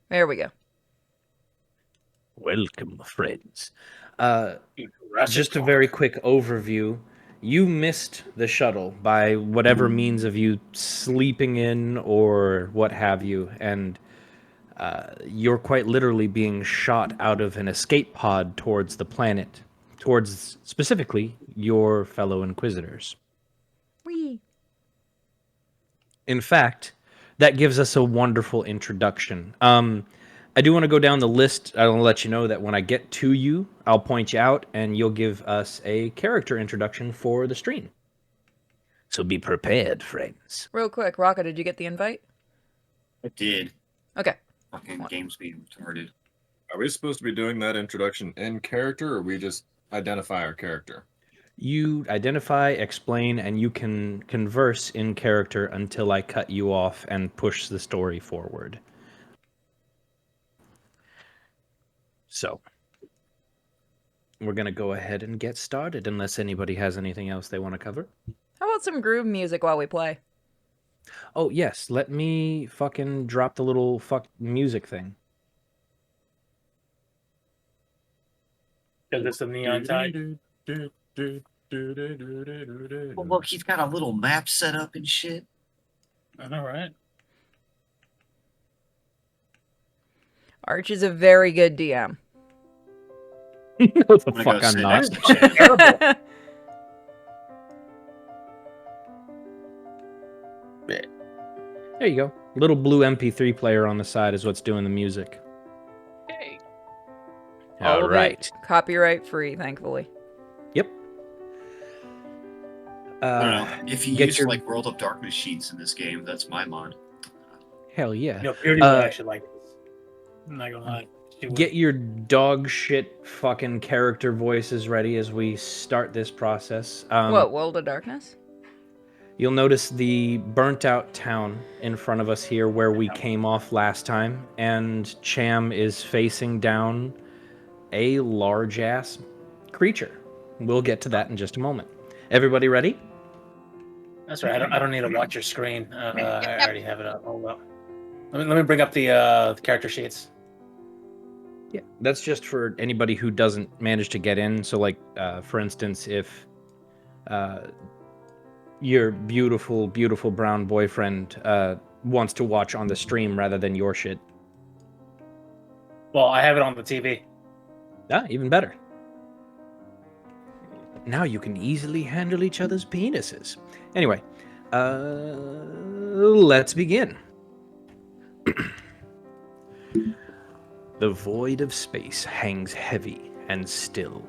There we go. Welcome, friends. Jurassic Just a very Park. quick overview. You missed the shuttle by whatever means of you sleeping in or what have you, and you're quite literally being shot out of an escape pod towards the planet, towards specifically your fellow Inquisitors. Whee! In fact, that gives us a wonderful introduction. I do want to go down the list. I want to let you know that when I get to you, I'll point you out, and you'll give us a character introduction for the stream. So be prepared, friends. Real quick, Rocco, did you get the invite? I did. Okay. Fucking game's being retarded. Are we supposed to be doing that introduction in character, or we just identify our character? You identify, explain, and you can converse in character until I cut you off and push the story forward. So, we're going to go ahead and get started unless anybody has anything else they want to cover. How about some groove music while we play? Oh, yes, let me fucking drop the little music thing. Because it's a neon tide. Oh, look, he's got a little map set up and shit. I know, right? Arch is a very good DM. What the I'm gonna fuck, go I'm sit not. next to Chad. Terrible. There you go. Little blue MP3 player on the side is what's doing the music. Hey. All All of right. it copyright free, thankfully. Yep. I don't know. If you get use your- like World of Darkness sheets in this game, that's my mod. Hell yeah. You know, Beardy would actually like this. I'm not gonna lie. She would. Get your dog shit fucking character voices ready as we start this process. What, World of Darkness? You'll notice the burnt out town in front of us here where we came off last time, and Cham is facing down a large ass creature. We'll get to that in just a moment. Everybody ready? That's right. I don't need to watch your screen. I already have it up. Hold up. Let me bring up the character sheets. Yeah, that's just for anybody who doesn't manage to get in. So, like, for instance, if your beautiful, beautiful brown boyfriend wants to watch on the stream rather than your shit, Well, I have it on the TV. even better. Now you can easily handle each other's penises. Anyway, let's begin. The void of space hangs heavy and still,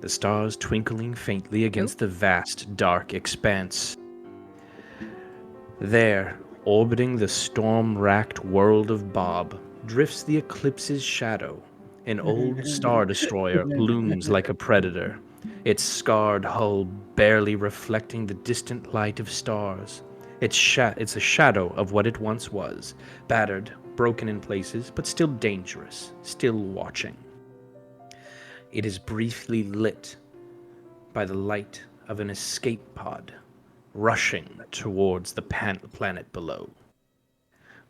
the stars twinkling faintly against the vast, dark expanse. There, orbiting the storm-racked world of Bob, drifts the Eclipse's shadow. An old star destroyer looms like a predator, its scarred hull barely reflecting the distant light of stars. It's a shadow of what it once was, battered, broken in places, but still dangerous, still watching. It is briefly lit by the light of an escape pod, rushing towards the planet below.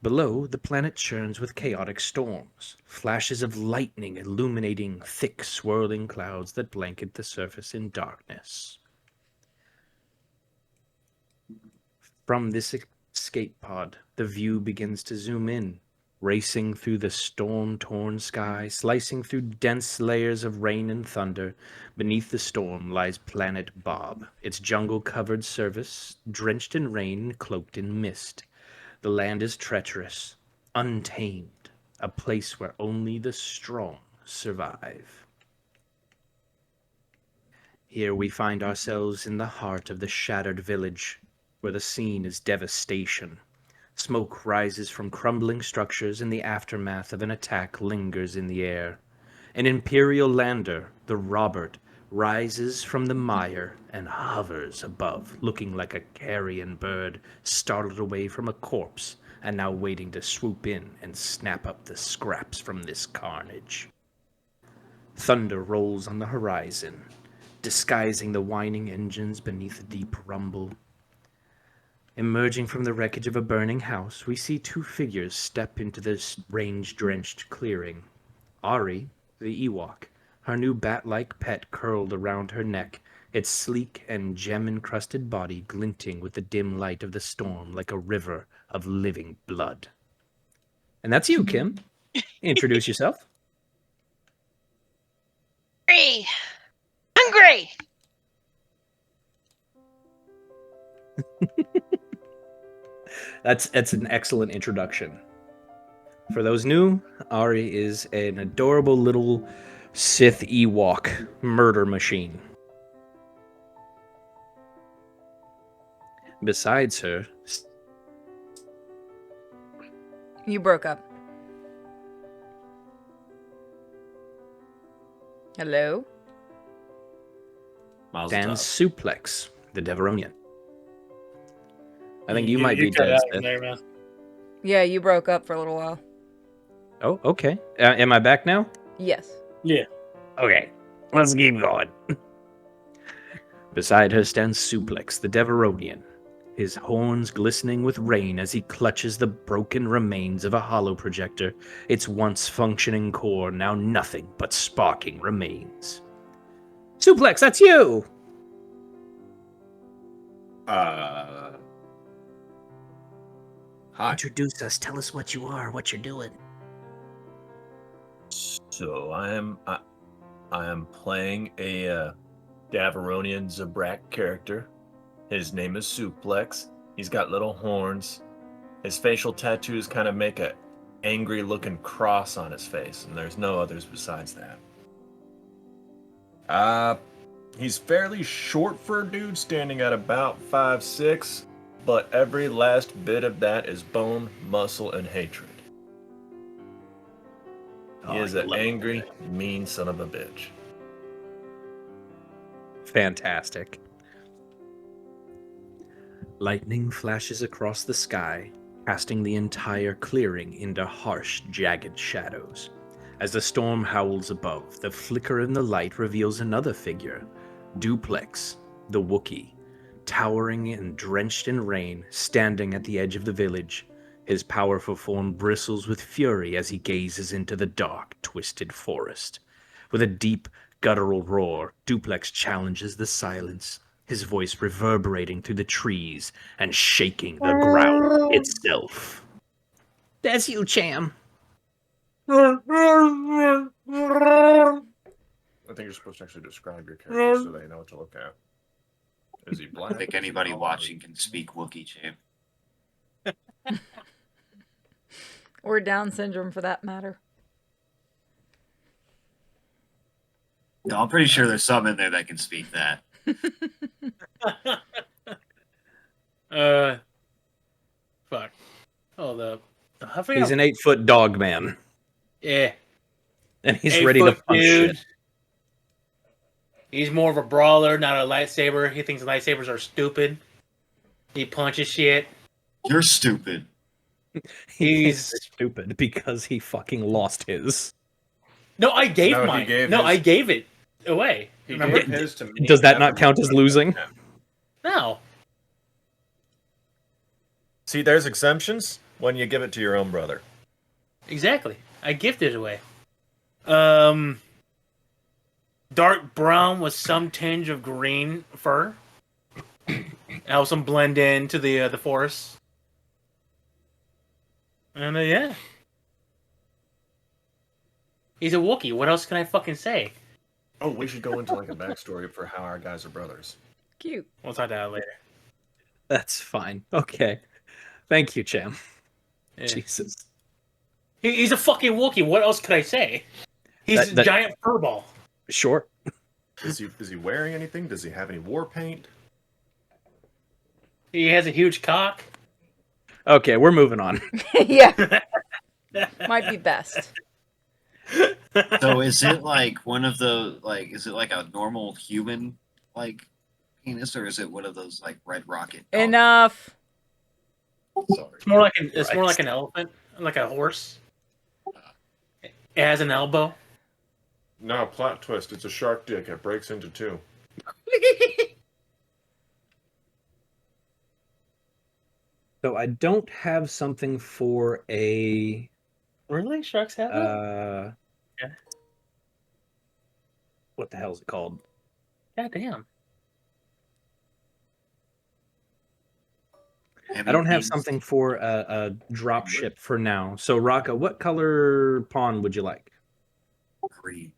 Below, the planet churns with chaotic storms, flashes of lightning illuminating thick, swirling clouds that blanket the surface in darkness. From this escape pod, the view begins to zoom in, racing through the storm-torn sky, slicing through dense layers of rain and thunder. Beneath the storm lies Planet Bob, its jungle-covered surface drenched in rain, cloaked in mist. The land is treacherous, untamed, a place where only the strong survive. Here we find ourselves in the heart of the shattered village, where the scene is devastation. Smoke rises from crumbling structures, and the aftermath of an attack lingers in the air. An Imperial lander, the Robert, rises from the mire and hovers above, looking like a carrion bird startled away from a corpse and now waiting to swoop in and snap up the scraps from this carnage. Thunder rolls on the horizon, disguising the whining engines beneath a deep rumble. Emerging from the wreckage of a burning house, we see two figures step into this range-drenched clearing. Ari, the Ewok, her new bat-like pet curled around her neck, its sleek and gem-encrusted body glinting with the dim light of the storm like a river of living blood. And that's you, Kim. Introduce yourself. Hungry. That's an excellent introduction. For those new, Ari is an adorable little Sith Ewok murder machine. Besides her, You broke up. Hello? Mazel stands tov. Suplex, the Deveronian. I think you might be cut dead, out Sith. there, man. Yeah, you broke up for a little while. Oh, okay. Am I back now? Yes. Yeah. Okay, let's keep going. Beside her stands Suplex, the Deveronian, his horns glistening with rain as he clutches the broken remains of a hollow projector, its once functioning core now nothing but sparking remains. Suplex, that's you! Hi. Introduce us, tell us what you are, what you're doing. So I am playing a Daveronian Zabrak character. His name is Suplex. He's got little horns. His facial tattoos kind of make a angry looking cross on his face, and there's no others besides that. He's fairly short for a dude, standing at about 5'6", but every last bit of that is bone, muscle, and hatred. He is an angry, mean son of a bitch. Fantastic. Lightning flashes across the sky, casting the entire clearing into harsh, jagged shadows. As the storm howls above, the flicker in the light reveals another figure, Duplex, the Wookiee, towering and drenched in rain, standing at the edge of the village. His powerful form bristles with fury as he gazes into the dark, twisted forest. With a deep, guttural roar, Duplex challenges the silence, his voice reverberating through the trees and shaking the ground itself. That's you, Cham. I think you're supposed to actually describe your character so they know what to look at. Is he I black? don't think Is he anybody brown? watching can speak Wookiee, champ. Or Down syndrome for that matter. No, I'm pretty sure there's some in there that can speak that. Fuck. Oh, I forgot. He's an 8-foot dog man, Yeah. and he's ready to 8-foot punch dude. shit. He's more of a brawler, not a lightsaber. He thinks lightsabers are stupid. He punches shit. You're stupid. He He's- thinks they're stupid because he fucking lost his. No, I gave No, he mine. gave No, his- I gave it away. He Remember? gave his to me. Does that not count as losing? No. See, there's exemptions when you give it to your own brother. Exactly. I gifted it away. Dark brown with some tinge of green fur. Helps him blend into the forest. And yeah. He's a Wookiee. What else can I fucking say? Oh, we should go into like a backstory for how our guys are brothers. Cute. We'll talk about that later. That's fine. Okay. Thank you, Cham. Yeah. Jesus. He's a fucking Wookiee. What else could I say? He's a That- giant furball. Sure. Is he wearing anything? Does he have any war paint? He has a huge cock. Okay, we're moving on. Yeah, might be best. So is it like one of the is it like a normal human like penis, or is it one of those like red rocket? dog- Enough. Sorry. It's more like an elephant, like a horse. It has an elbow. No, plot twist. It's a shark dick. It breaks into two. So I don't have something for a Really? Sharks have it? Yeah. what the hell is it called? God damn. I don't have something for a drop ship for now. So Raka, what color pawn would you like? Green.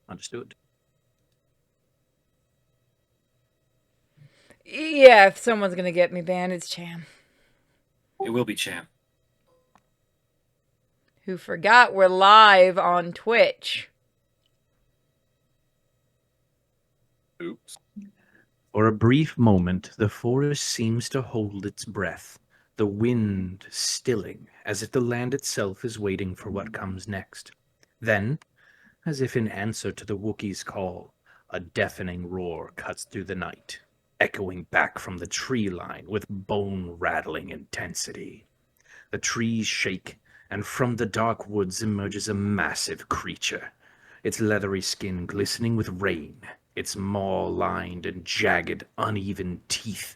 Understood. Yeah, if someone's gonna get me banned, it's Cham. It will be Cham. Who forgot we're live on Twitch. Oops. For a brief moment, the forest seems to hold its breath, the wind stilling, as if the land itself is waiting for what comes next. Then, as if in answer to the Wookiee's call, a deafening roar cuts through the night, echoing back from the tree line with bone-rattling intensity. The trees shake, and from the dark woods emerges a massive creature, its leathery skin glistening with rain, its maw-lined and jagged, uneven teeth.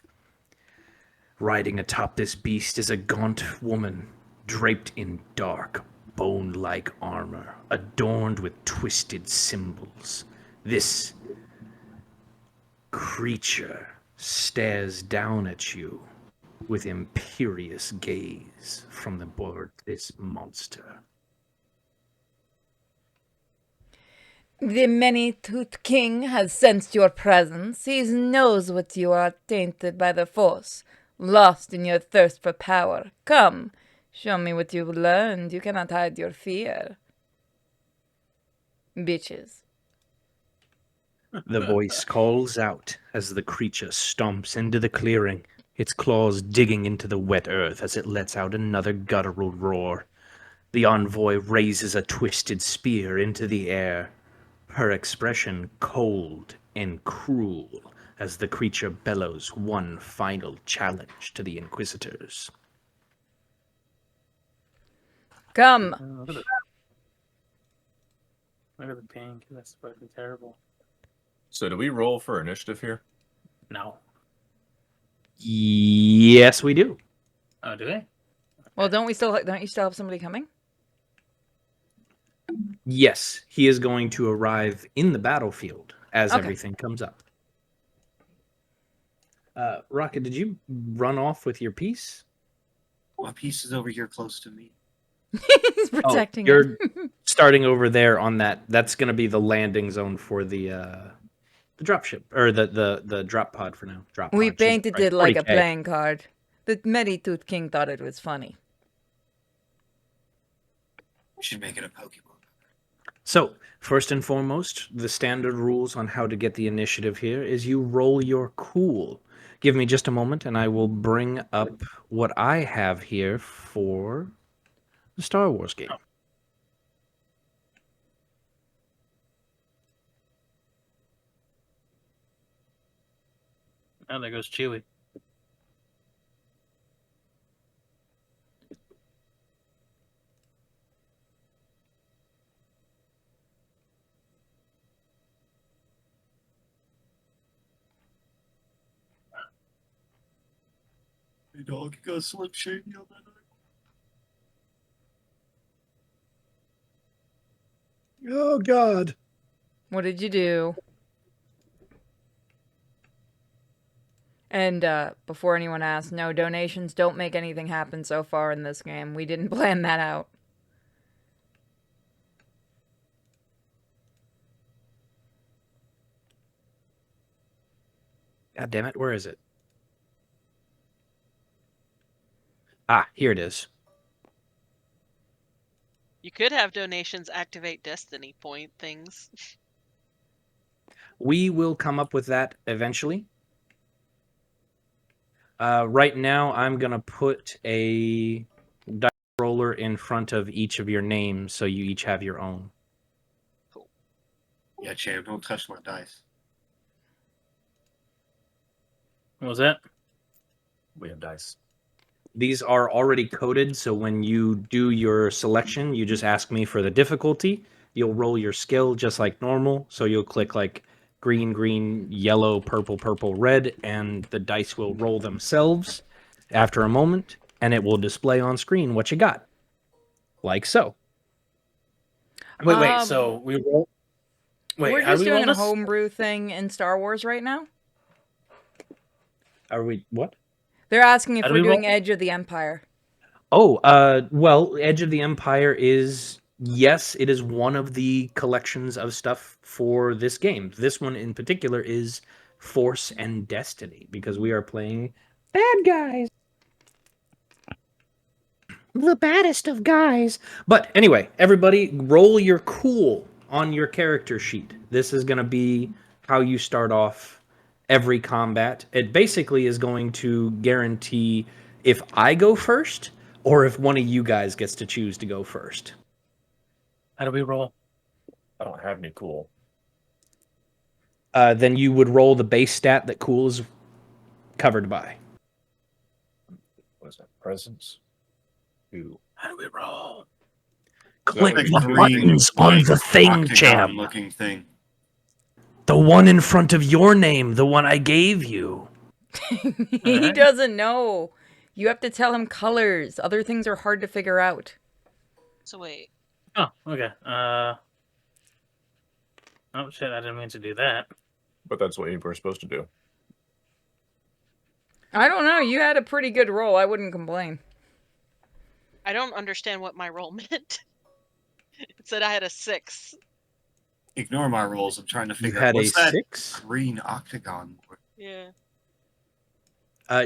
Riding atop this beast is a gaunt woman, draped in dark, bone-like armor, adorned with twisted symbols. This creature stares down at you with imperious gaze from the board this monster. The many-toothed king has sensed your presence. He knows what you are, tainted by the force, lost in your thirst for power. Come, show me what you've learned. You cannot hide your fear. Bitches. The voice calls out as the creature stomps into the clearing, its claws digging into the wet earth as it lets out another guttural roar. The envoy raises a twisted spear into the air, her expression cold and cruel as the creature bellows one final challenge to the Inquisitors. Come. Look at the pink. That's fucking terrible. So do we roll for initiative here? No. Yes, we do. Oh, do they? Well, don't you still have somebody coming? Yes, he is going to arrive in the battlefield as everything comes up. Rocket, did you run off with your piece? My piece is over here close to me. He's protecting you're him. starting over there on that. That's going to be the landing zone for the drop ship or the drop pod for now. Drop We pod. Jesus painted Christ, it like a 40K. playing card. The many-toothed king thought it was funny. We should make it a Pokemon. So, first and foremost, the standard rules on how to get the initiative here is you roll your cool. Give me just a moment and I will bring up what I have here for the Star Wars game. Oh, there goes Chewie. Hey dog, you got a Slim Shady on that night? Oh, God. What did you do? And before anyone asks, no, donations don't make anything happen so far in this game. We didn't plan that out. God damn it, where is it? Ah, here it is. You could have donations activate destiny point things. We will come up with that eventually. Right now, I'm going to put a dice roller in front of each of your names so you each have your own. Yeah, Cham, don't touch my dice. What was that? We have dice. These are already coded, so when you do your selection, you just ask me for the difficulty. You'll roll your skill just like normal, so you'll click like green, green, yellow, purple, purple, red, and the dice will roll themselves. after a moment, and it will display on screen what you got. Like so. Wait. So we roll. Wait, we're how do just we roll doing a this? homebrew thing in Star Wars right now. Are we what? They're asking if How do we're we roll? doing Edge of the Empire. Oh, well, Edge of the Empire is, yes, it is one of the collections of stuff for this game. This one in particular is Force and Destiny, because we are playing bad guys. The baddest of guys. But anyway, everybody, roll your cool on your character sheet. This is going to be how you start off every combat. It basically is going to guarantee if I go first or if one of you guys gets to choose to go first. How do we roll? I don't have any cool. Then you would roll the base stat that cool is covered by. What is that? Presence? 2. How do we roll? Click Like the green, buttons on like, the thing, champ. octagon-looking thing. The one in front of your name, the one I gave you. He Alright. doesn't know. You have to tell him colors. Other things are hard to figure out. So wait. Oh, okay. Oh shit! I didn't mean to do that. But that's what you were supposed to do. I don't know. You had a pretty good roll. I wouldn't complain. I don't understand what my roll meant. It said I had a 6. Ignore my rolls. I'm trying to You figure had out a what's that 6? green octagon. Yeah.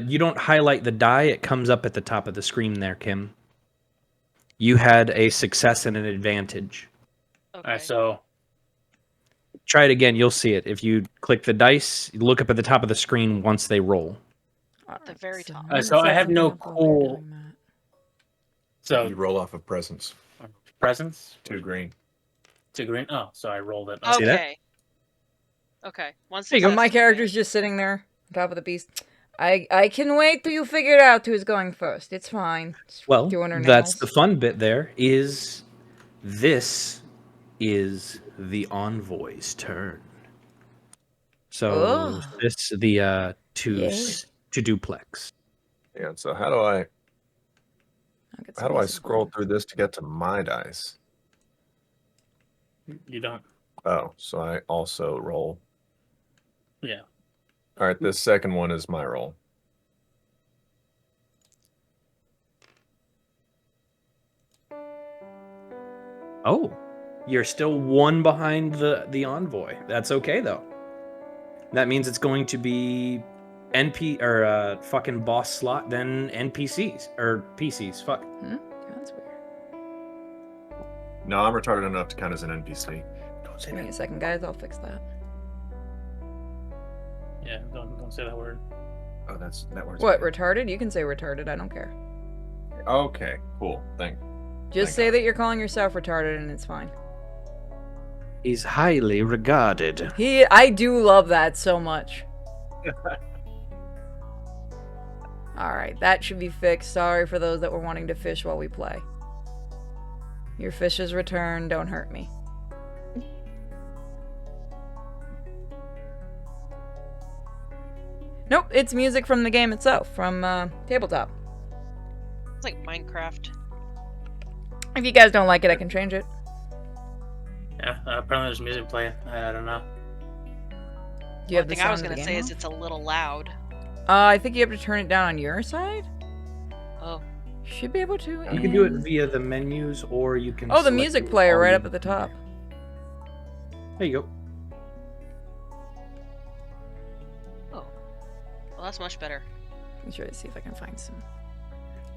You don't highlight the die. It comes up at the top of the screen there, Kim. You had a success and an advantage. Okay. All right, so Try it again. You'll see it. If you click the dice, you look up at the top of the screen once they roll. At the very top. So I have no cool- Doing that. so You roll off of presence. presents 2 green. 2 green. Oh, so I rolled it. See that? Okay. Okay. Once There you go. So my character's just sitting there on top of the beast. I can wait till you figure out who's going first. It's fine. Just Well, doing her that's nails. the fun bit there, is this is the envoy's turn. So Oh. this the Yay. to duplex. Yeah, so how do I I'll get how some do I music scroll going. through this to get to my dice? You don't. Oh, so I also roll. Yeah. All right, this second one is my roll. Oh, you're still one behind the envoy. That's okay though. That means it's going to be NP or fucking boss slot, then NPCs or PCs. Fuck. That's weird. No, I'm retarded enough to count as an NPC. Don't say Give me that. a second, guys. I'll fix that. Yeah. Don't say that word. Oh, that works. What, retarded? You can say retarded. I don't care. Okay, cool. Thank. Just Thank say God. that you're calling yourself retarded and it's fine. He's highly regarded. I do love that so much. Alright, that should be fixed. Sorry for those that were wanting to fish while we play. Your fish is returned. Don't hurt me. Nope, it's music from the game itself, from Tabletop. It's like Minecraft. If you guys don't like it, I can change it. Yeah. Apparently there's music playing. I don't know. Do you have the Thing I was sound of the gonna game say is off? it's a little loud. I think you have to turn it down on your side. Oh. Should be able to. You can do it and- via the menus, or you can. Oh, the select music the player right audio. up at the top. There you go. Well, that's much better. Let me try to see if I can find some.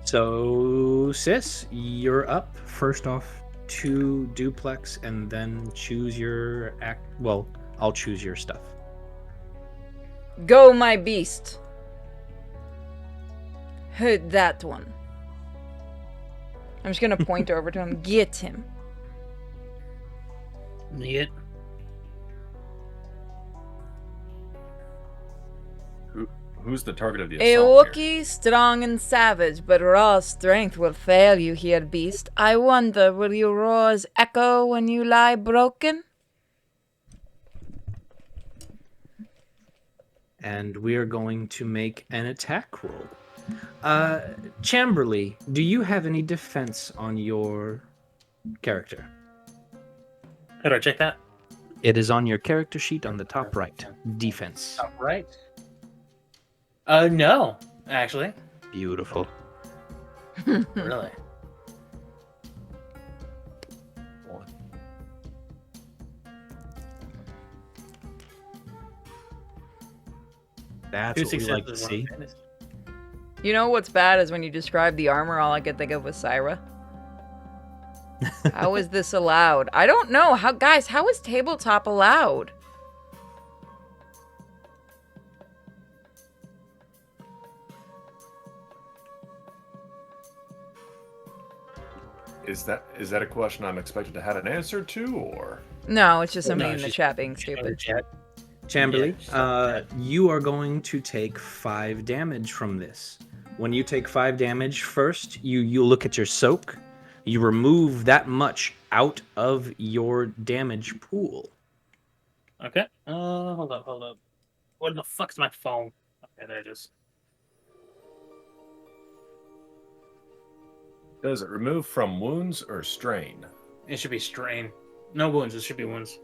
So, Sis, you're up. First off, to duplex, and then choose your act. Well, I'll choose your stuff. Go, my beast. Heard that one. I'm just gonna point over to him. Get him. Neat. Who's the target of the A assault here? Wookiee, strong and savage, but raw strength will fail you here, beast. I wonder, will your roars echo when you lie broken? And we are going to make an attack roll. Chamberlain, do you have any defense on your character? How do I check that? It is on your character sheet on the top right. Defense. Top right. No, actually. Beautiful. Really? That's Two what we like to successes, see. one advantage. You know what's bad is when you describe the armor, all I could think of was Syra. How is this allowed? I don't know. Guys, how is tabletop allowed? Is that a question I'm expected to have an answer to, or? No, it's just somebody No, in the she's- chat being In the stupid. chat. Chamberlain, Yeah, you are going to take 5 damage from this. When you take 5 damage, first you look at your soak. You remove that much out of your damage pool. Okay. Hold up. What the fuck's my phone? Okay, there it is. Does it remove from wounds or strain? It should be strain. No wounds. It should be wounds.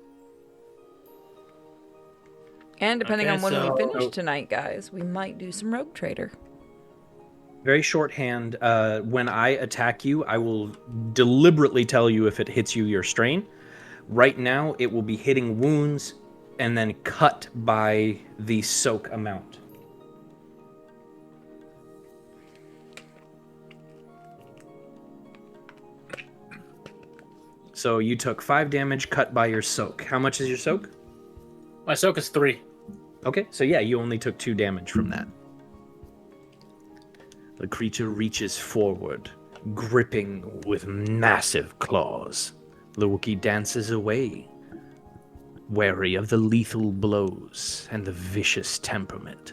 And depending Okay, on when we so- finish tonight, guys, we might do some Rogue Trader. Very shorthand. When I attack you, I will deliberately tell you if it hits you your strain. Right now, it will be hitting wounds and then cut by the soak amount. So you took 5 damage cut by your soak. How much is your soak? My soak is 3. Okay, so yeah, you only took 2 damage from that. The creature reaches forward, gripping with massive claws. The Wookiee dances away, wary of the lethal blows and the vicious temperament.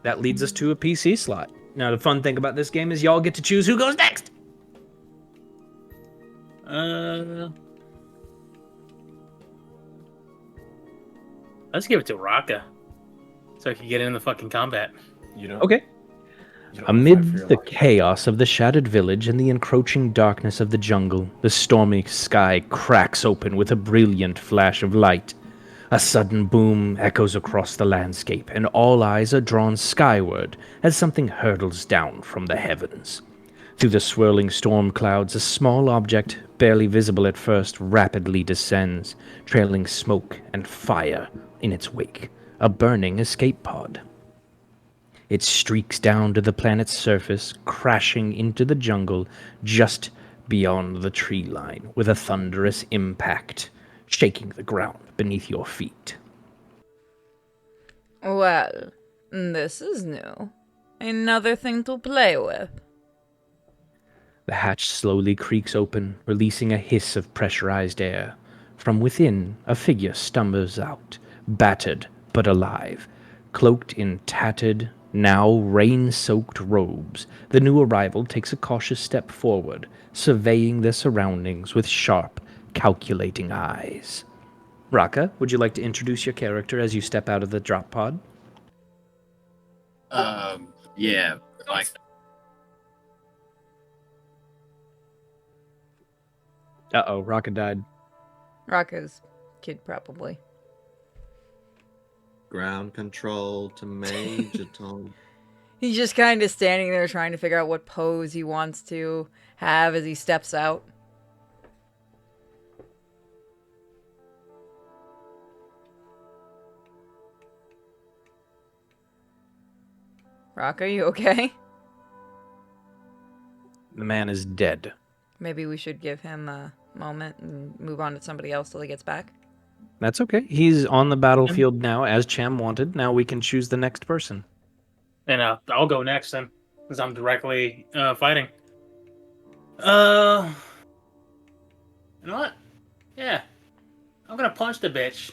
That leads us to a PC slot. Now, the fun thing about this game is y'all get to choose who goes next. Let's give it to Raka, so I can get in the fucking combat. You know. Okay. You don't Amid fight for your the life. chaos of the shattered village and the encroaching darkness of the jungle, the stormy sky cracks open with a brilliant flash of light. A sudden boom echoes across the landscape, and all eyes are drawn skyward as something hurtles down from the heavens. Through the swirling storm clouds, a small object, barely visible at first, rapidly descends, trailing smoke and fire in its wake. A burning escape pod. It streaks down to the planet's surface, crashing into the jungle just beyond the tree line with a thunderous impact, shaking the ground beneath your feet. Well, this is new. Another thing to play with. The hatch slowly creaks open, releasing a hiss of pressurized air. From within, a figure stumbles out, battered but alive. Cloaked in tattered, now rain-soaked robes, the new arrival takes a cautious step forward, surveying their surroundings with sharp, calculating eyes. Raka, would you like to introduce your character as you step out of the drop pod? Yeah, like Uh-oh, Raka died. Raka's kid, probably. Ground control to mage at all. He's just kind of standing there trying to figure out what pose he wants to have as he steps out. Rock, are you okay? The man is dead. Maybe we should give him a moment and move on to somebody else till he gets back. That's okay. He's on the battlefield now, as Cham wanted. Now we can choose the next person. And I'll go next then, because I'm directly fighting. You know what? Yeah, I'm gonna punch the bitch.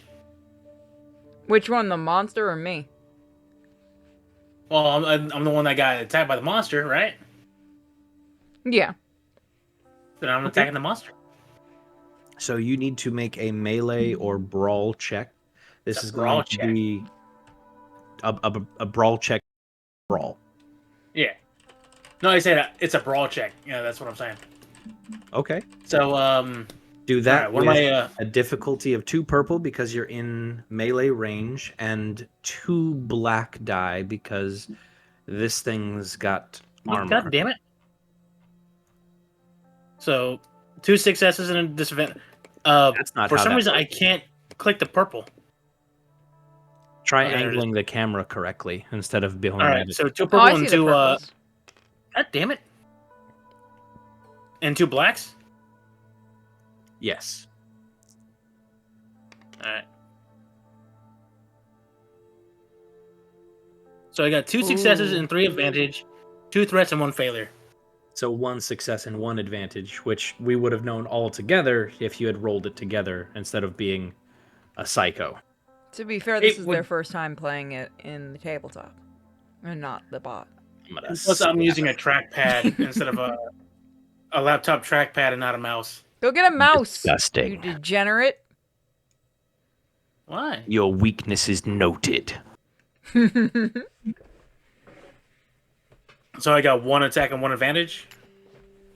Which one, the monster or me? Well, I'm the one that got attacked by the monster, right? Yeah. Then I'm attacking the monster. So you need to make a melee or brawl check. This It's a is brawl going to be a brawl check. Brawl. Yeah. No, I said it's a brawl check. Yeah, that's what I'm saying. Okay. So, Do that Alright, what with am I, a difficulty of 2 purple because you're in melee range, and 2 black die because this thing's got armor. God damn it. So, 2 successes and a disadvantage. That's not For how some that reason, I works. can't click the purple. Try Oh, there it is. angling the camera correctly instead of behind Alright, it. so 2 Oh, purple I and see the 2, purples. God damn it. And 2 blacks? Yes. Alright. So I got 2 successes Ooh. and 3 advantage, 2 threats and 1 failure. So 1 success and 1 advantage, which we would have known all together if you had rolled it together instead of being a psycho. To be fair, this It is would- their first time playing it in the tabletop, and not the bot. I'm gonna Plus, I'm slap using a it. trackpad instead of a laptop trackpad and not a mouse. Go get a mouse, Disgusting. you degenerate. Why? Your weakness is noted. So I got 1 attack and 1 advantage?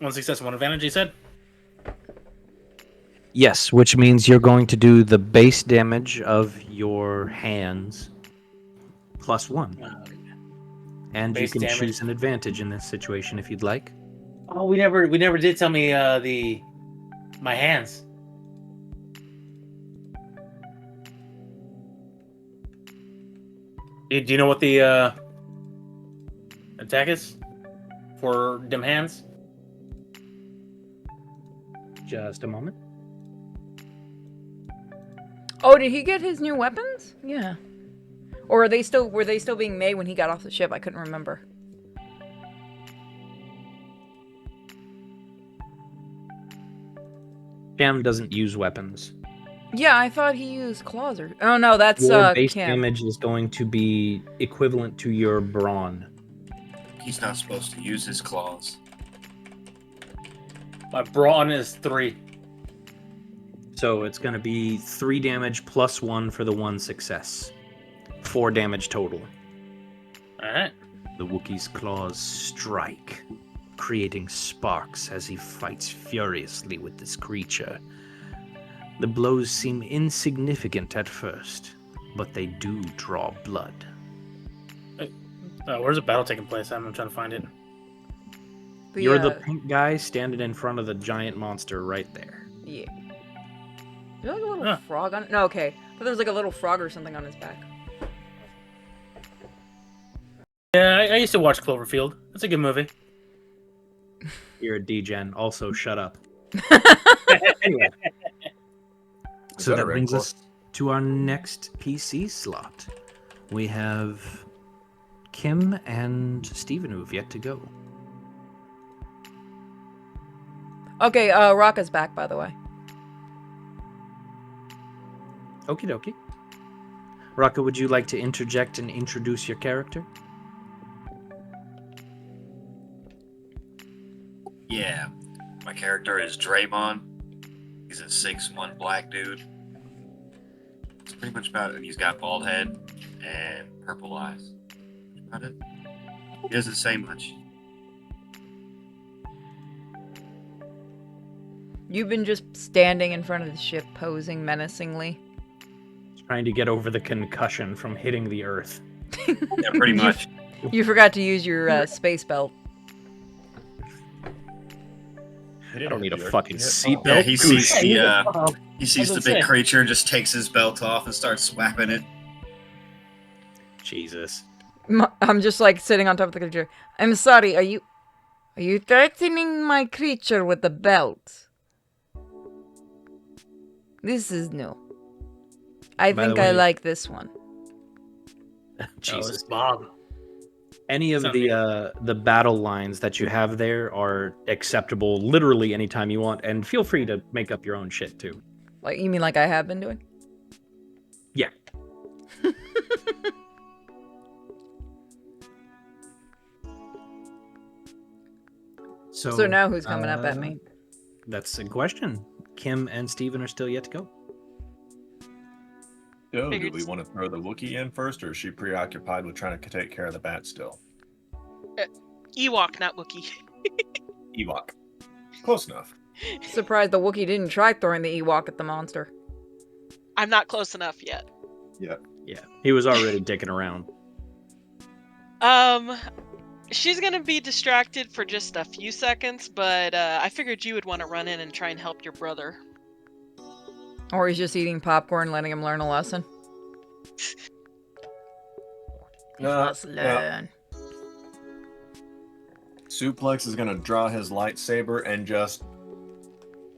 1 success and 1 advantage, you said? Yes, which means you're going to do the base damage of your hands plus 1. And you Base can damage. choose an advantage in this situation if you'd like. Oh, we never did tell me my hands. Do you know what the attack is for them hands? Just a moment. Oh, did he get his new weapons? Yeah. Or were they still being made when he got off the ship? I couldn't remember. Cam doesn't use weapons. Yeah, I thought he used claws or... Oh no, that's Your base Cam. damage is going to be equivalent to your brawn. He's not supposed to use his claws. My brawn is 3. So it's going to be 3 damage plus 1 for the 1 success. 4 damage total. Alright. The Wookiee's claws strike, creating sparks as he fights furiously with this creature. The blows seem insignificant at first, but they do draw blood. Where's the battle taking place? I'm trying to find it. You're the pink guy standing in front of the giant monster right there. Yeah. Is there like a little frog on it? No, okay. But there was like a little frog or something on his back. Yeah, I used to watch Cloverfield. That's a good movie. You're a degen. Also, shut up. Anyway. So that Better, brings Rancor. us to our next PC slot. We have Kim and Steven who have yet to go. Okay, Raka's back, by the way. Okie dokie. Raka, would you like to interject and introduce your character? Yeah, my character is Draymond. He's a 6'1" black dude. It's pretty much about it. He's got bald head and purple eyes. That's about it. He doesn't say much. You've been just standing in front of the ship, posing menacingly. Trying to get over the concussion from hitting the earth. Yeah, pretty much. You forgot to use your space belt. I don't need a fucking Yeah, seatbelt. he sees the he I sees was the gonna big say. creature and just takes his belt off and starts swapping it. Jesus. I'm just like sitting on top of the creature. I'm sorry, are you threatening my creature with the belt? This is new. I By the think I way- like this one. Jesus. it's Bob. Any of Sounds the battle lines that you have there are acceptable literally anytime you want, and feel free to make up your own shit too. Like, you mean like I have been doing? Yeah. So now who's coming up at me? That's a question. Kim and Steven are still yet to go. Yo, do Figured we s- want to throw the Wookiee in first, or is she preoccupied with trying to take care of the bat still? Ewok, not Wookiee. Ewok. Close enough. Surprised the Wookiee didn't try throwing the Ewok at the monster. I'm not close enough yet. Yeah, he was already dicking around. She's gonna be distracted for just a few seconds, but I figured you would want to run in and try and help your brother. Or he's just eating popcorn, letting him learn a lesson. Let's learn. Suplex is gonna draw his lightsaber and just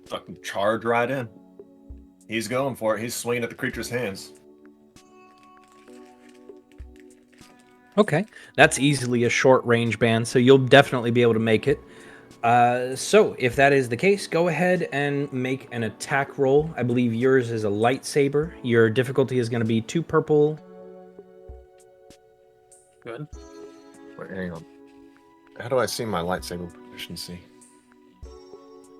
fucking charge right in. He's going for it. He's swinging at the creature's hands. Okay, that's easily a short range ban, so you'll definitely be able to make it. So if that is the case, go ahead and make an attack roll. I believe yours is a lightsaber. Your difficulty is going to be 2 purple. Good. Wait, hang on. How do I see my lightsaber proficiency?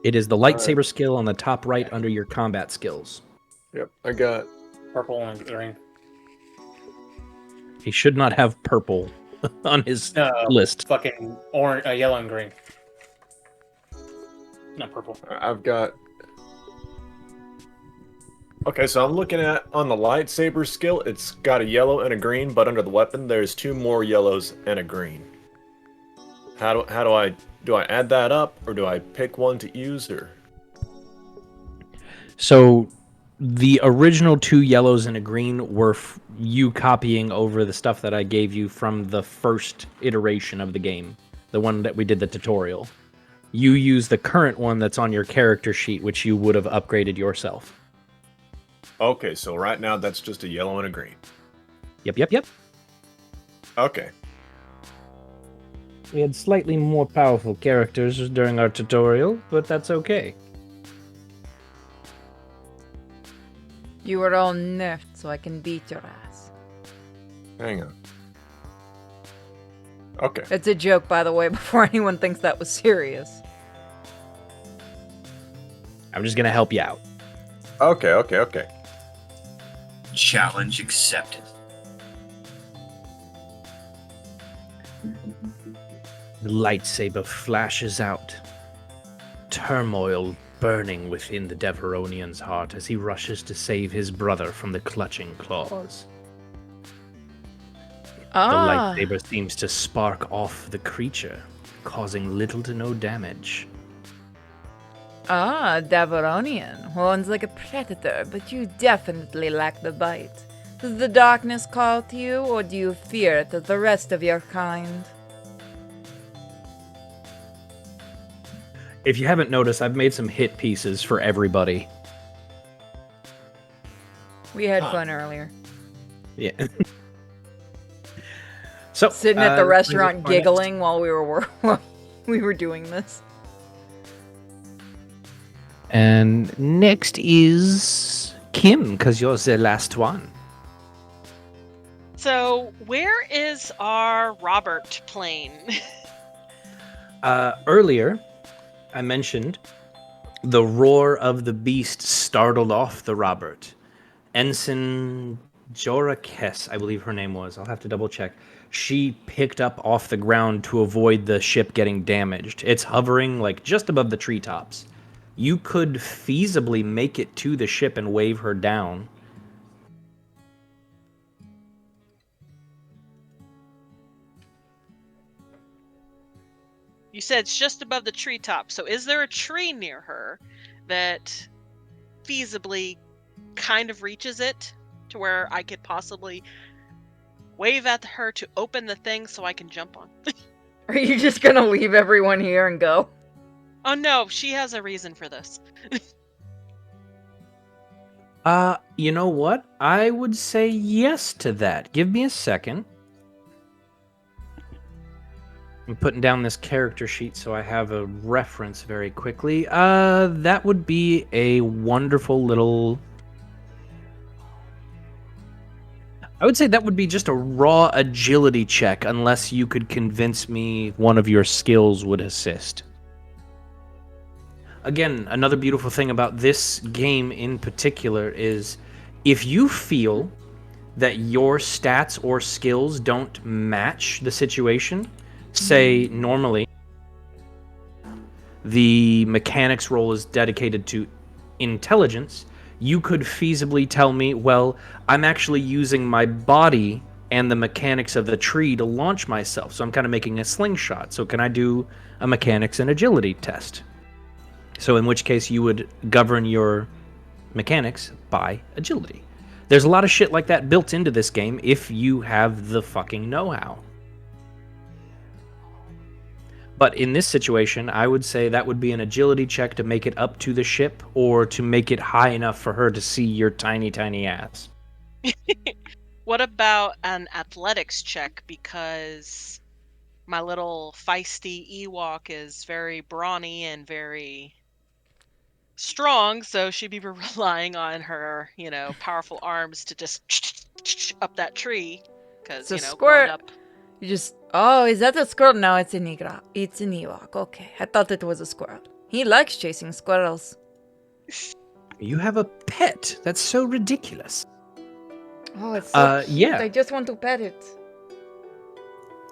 It is the lightsaber skill on the top right under your combat skills. Yep, I got Purple and green. He should not have purple on his list. Fucking orange, yellow and green. Not purple. I've got. Okay, so I'm looking at on the lightsaber skill, it's got a yellow and a green, but under the weapon, there's 2 more yellows and a green. How do I add that up, or do I pick one to use, or? So the original 2 yellows and a green were you copying over the stuff that I gave you from the first iteration of the game, the one that we did the tutorial. You use the current one that's on your character sheet, which you would have upgraded yourself. Okay, so right now that's just a yellow and a green. Yep. Okay. We had slightly more powerful characters during our tutorial, but that's okay. You were all nerfed, so I can beat your ass. Hang on. Okay. It's a joke, by the way, before anyone thinks that was serious. I'm just gonna help you out. Okay. Challenge accepted. The lightsaber flashes out. Turmoil burning within the Deveronian's heart as he rushes to save his brother from the clutching claws. The lightsaber seems to spark off the creature, causing little to no damage. Deveronian. Horns like a predator, but you definitely lack the bite. Does the darkness call to you, or do you fear it as the rest of your kind? If you haven't noticed, I've made some hit pieces for everybody. We had fun earlier. Yeah. So Sitting at the restaurant giggling while we were doing this. And next is Kim, because you're the last one. So, where is our Robert plane? Earlier, I mentioned the roar of the beast startled off the Robert. Ensign Jorakes, I believe her name was. I'll have to double check. She picked up off the ground to avoid the ship getting damaged. It's hovering like just above the treetops. You could feasibly make it to the ship and wave her down. You said it's just above the treetop. So is there a tree near her that feasibly kind of reaches it to where I could possibly wave at her to open the thing so I can jump on? Are you just gonna leave everyone here and go? Oh no, she has a reason for this. You know what? I would say yes to that. Give me a second. I'm putting down this character sheet so I have a reference very quickly. That would be a wonderful little... I would say that would be just a raw agility check unless you could convince me one of your skills would assist. Again, another beautiful thing about this game in particular is if you feel that your stats or skills don't match the situation, say normally the mechanics role is dedicated to intelligence, you could feasibly tell me, well, I'm actually using my body and the mechanics of the tree to launch myself. So I'm kind of making a slingshot. So can I do a mechanics and agility test? So in which case you would govern your mechanics by agility. There's a lot of shit like that built into this game if you have the fucking know-how. But in this situation, I would say that would be an agility check to make it up to the ship or to make it high enough for her to see your tiny, tiny ass. What about an athletics check? Because my little feisty Ewok is very brawny and very strong, so she'd be relying on her, powerful arms to just up that tree. Because, So growing squirt. up. You just... Oh, is that a squirrel? No, it's an Ewok. It's an Ewok. Okay, I thought it was a squirrel. He likes chasing squirrels. You have a pet? That's so ridiculous. Oh, it's so cute. yeah. I just want to pet it.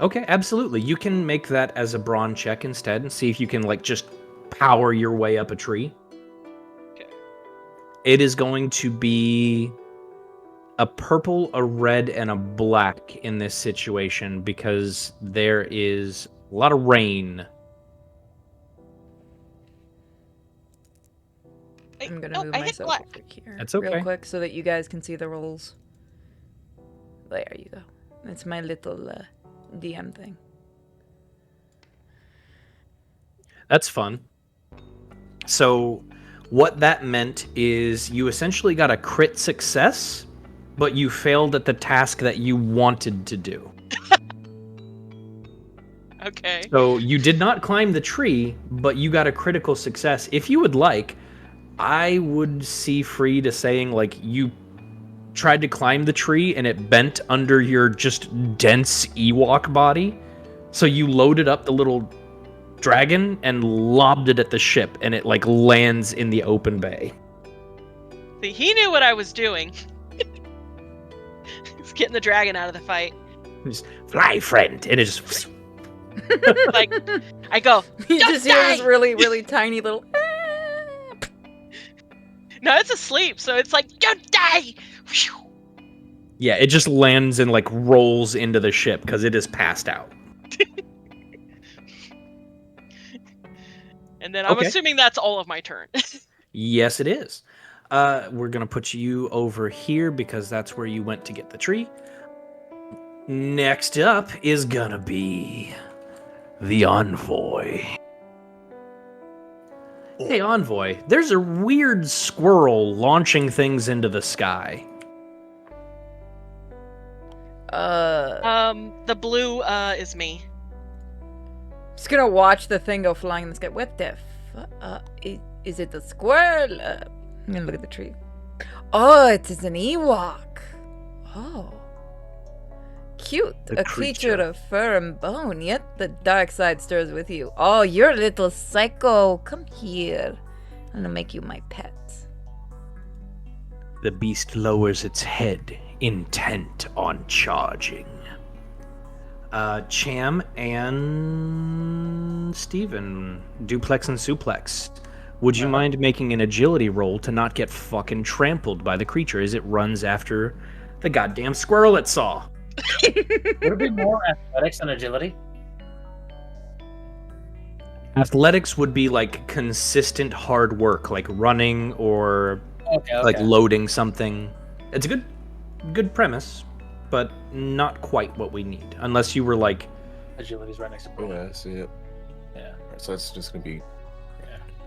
Okay, absolutely. You can make that as a brawn check instead and see if you can, just power your way up a tree. Okay. It is going to be a purple, a red, and a black in this situation because there is a lot of rain. I'm gonna move I hit myself black. over here That's okay. real quick so that you guys can see the rolls. There you go. It's my little DM thing. That's fun. So what that meant is you essentially got a crit success, but you failed at the task that you wanted to do. Okay. So you did not climb the tree, but you got a critical success. If you would like, I would see free to saying, you tried to climb the tree and it bent under your just dense Ewok body. So you loaded up the little dragon and lobbed it at the ship, and it, lands in the open bay. See, he knew what I was doing. He's getting the dragon out of the fight. Just, fly, friend. And it just... I go, You "Don't just hear die!" this really, really tiny little... No, it's asleep, so it's don't die! Whew. Yeah, it just lands and, rolls into the ship because it is passed out. And then I'm Okay. assuming that's all of my turn. Yes, it is. We're going to put you over here because that's where you went to get the tree. Next up is going to be the Envoy. Hey, Envoy, there's a weird squirrel launching things into the sky. The blue is me. Just gonna watch the thing go flying in the sky. What the is it a squirrel? I'm gonna look at the tree. Oh, it is an Ewok. Oh. Cute. The A creature creature. of fur and bone, yet the dark side stirs with you. Oh, you're a little psycho. Come here. I'm gonna make you my pet. The beast lowers its head, intent on charging. Cham and Steven, Duplex and Suplex. Would you mind making an agility roll to not get fucking trampled by the creature as it runs after the goddamn squirrel it saw? Would it be more athletics than agility? Athletics would be consistent hard work, like running or loading something. It's a good premise, but not quite what we need. Unless you were Agility's right next to Oh, brawn. yeah, I see it. Yeah. Alright, so it's just gonna be.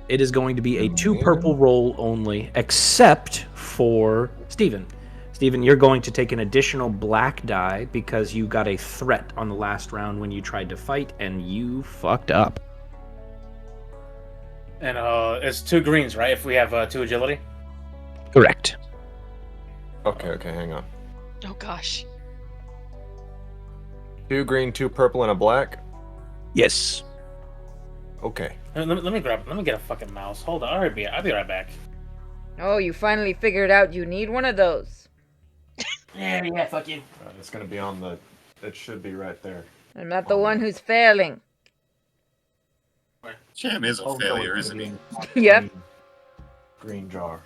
it is going to be a 2 man. purple roll only, except for Steven. Steven, you're going to take an additional black die because you got a threat on the last round when you tried to fight and you fucked up. And it's 2 greens, right? If we have 2 agility. Correct. Okay, hang on. Oh gosh. 2 green, 2 purple, and a black. Yes. Okay. Let me get a fucking mouse. Hold on, I'll be right back. Oh, you finally figured out you need one of those. Yeah, fuck you. It's gonna be on the. It should be right there. I'm not the one who's failing. Jam is a Oh, no, failure, it's isn't he? Yep. Green jar.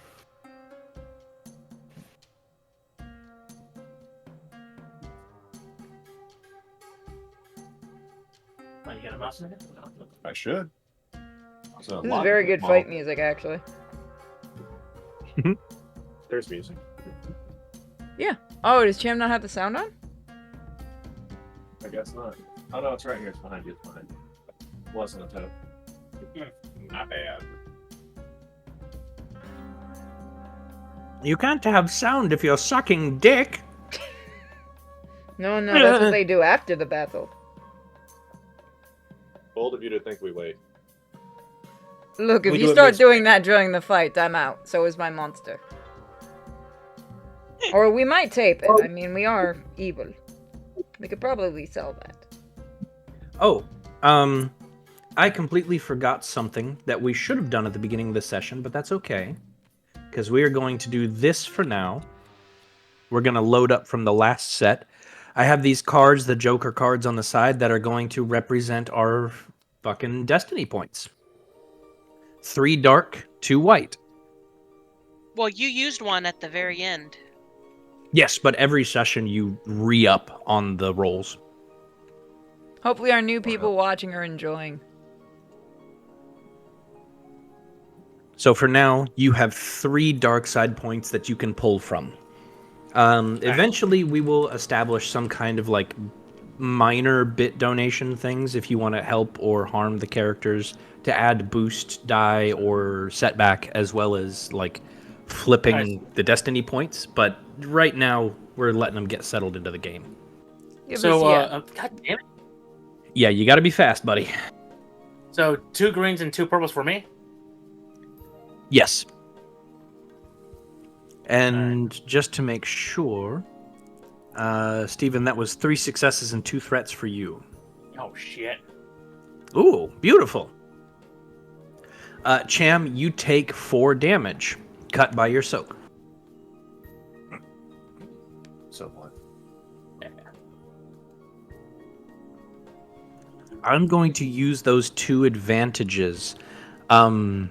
Oh, you got a mouse in it? I should. So, This is very good fight music, actually. There's music. Oh, does Cham not have the sound on? I guess not. Oh no, it's right here. It's behind you. It's behind you. Wasn't a toad. Not bad. You can't have sound if you're sucking dick. No, that's what they do after the battle. Bold of you to think we wait. Look, if We you do it start mid- doing that during the fight, I'm out. So is my monster. Or we might tape it. I mean, we are evil. We could probably sell that. Oh, I completely forgot something that we should have done at the beginning of the session, but that's okay. Because we are going to do this for now. We're going to load up from the last set. I have these cards, the Joker cards on the side, that are going to represent our fucking destiny points. 3 dark, 2 white. Well, you used one at the very end. Yes, but every session you re-up on the rolls. Hopefully our new people watching are enjoying. So for now, you have 3 dark side points that you can pull from. Eventually, we will establish some kind of like minor bit donation things if you want to help or harm the characters to add boost die or setback, as well as like flipping the destiny points. But right now, we're letting them get settled into the game. Give So, us, yeah. God damn it. Yeah, you got to be fast, buddy. So 2 greens and 2 purples for me? Yes. And just to make sure, Steven, that was 3 successes and 2 threats for you. Oh, shit. Ooh, beautiful. Cham, you take 4 damage, cut by your soak. So what? I'm going to use those 2 advantages, or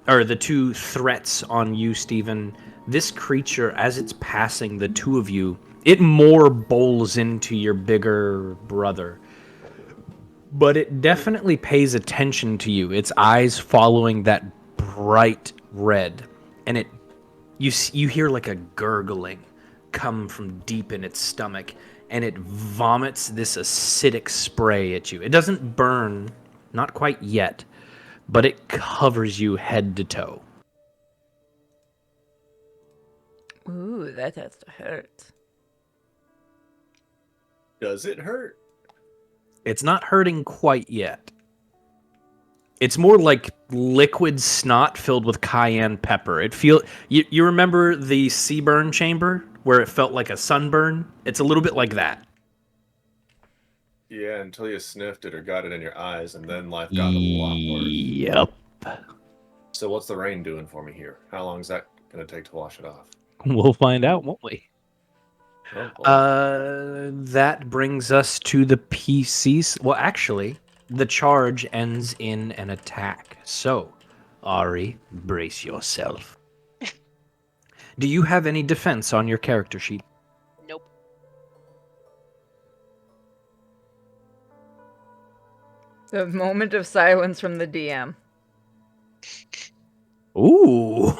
the 2 threats on you, Steven. This creature, as it's passing the 2 of you, it more bowls into your bigger brother. But it definitely pays attention to you. Its eyes following that bright red. And you hear like a gurgling come from deep in its stomach. And it vomits this acidic spray at you. It doesn't burn, not quite yet, but it covers you head to toe. Ooh, that has to hurt. Does it hurt? It's not hurting quite yet. It's more like liquid snot filled with cayenne pepper. You remember the sea burn chamber where it felt like a sunburn? It's a little bit like that. Yeah, until you sniffed it or got it in your eyes, and then life got a lot worse. Yep. So what's the rain doing for me here? How long is that going to take to wash it off? We'll find out, won't we? Oh, boy. That brings us to the PCs. Well, actually, the charge ends in an attack. So, Ari, brace yourself. Do you have any defense on your character sheet? Nope. The moment of silence from the DM. Ooh.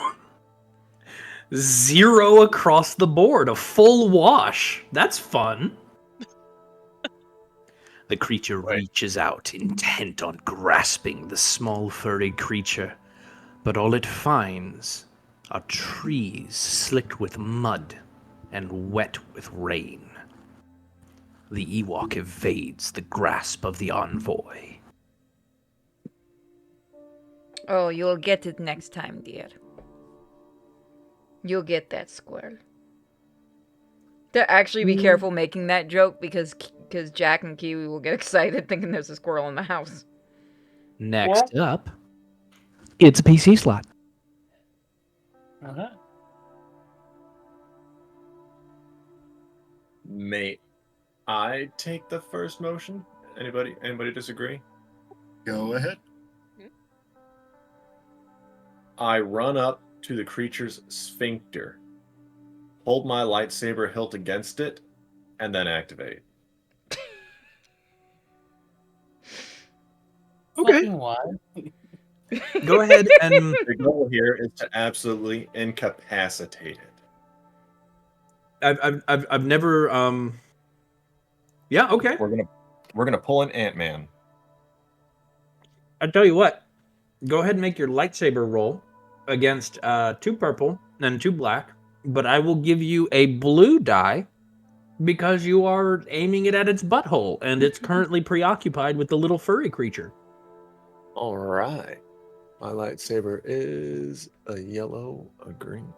0 across the board. A full wash. That's fun. The creature reaches out, intent on grasping the small furry creature. But all it finds are trees slicked with mud and wet with rain. The Ewok evades the grasp of the envoy. Oh, you'll get it next time, dear. You'll get that squirrel. To actually be careful making that joke because Jack and Kiwi will get excited thinking there's a squirrel in the house. Next up, it's a PC slot. Mate, I take the first motion. Anybody disagree? Go ahead. I run up to the creature's sphincter, hold my lightsaber hilt against it, and then activate. Okay. Fucking why? Go ahead and The goal here is to absolutely incapacitate it. I've never yeah, okay. We're gonna pull an Ant-Man. I tell you what. Go ahead and make your lightsaber roll against 2 purple and 2 black, but I will give you a blue die because you are aiming it at its butthole and it's currently preoccupied with the little furry creature. All right. My lightsaber is a yellow, a green.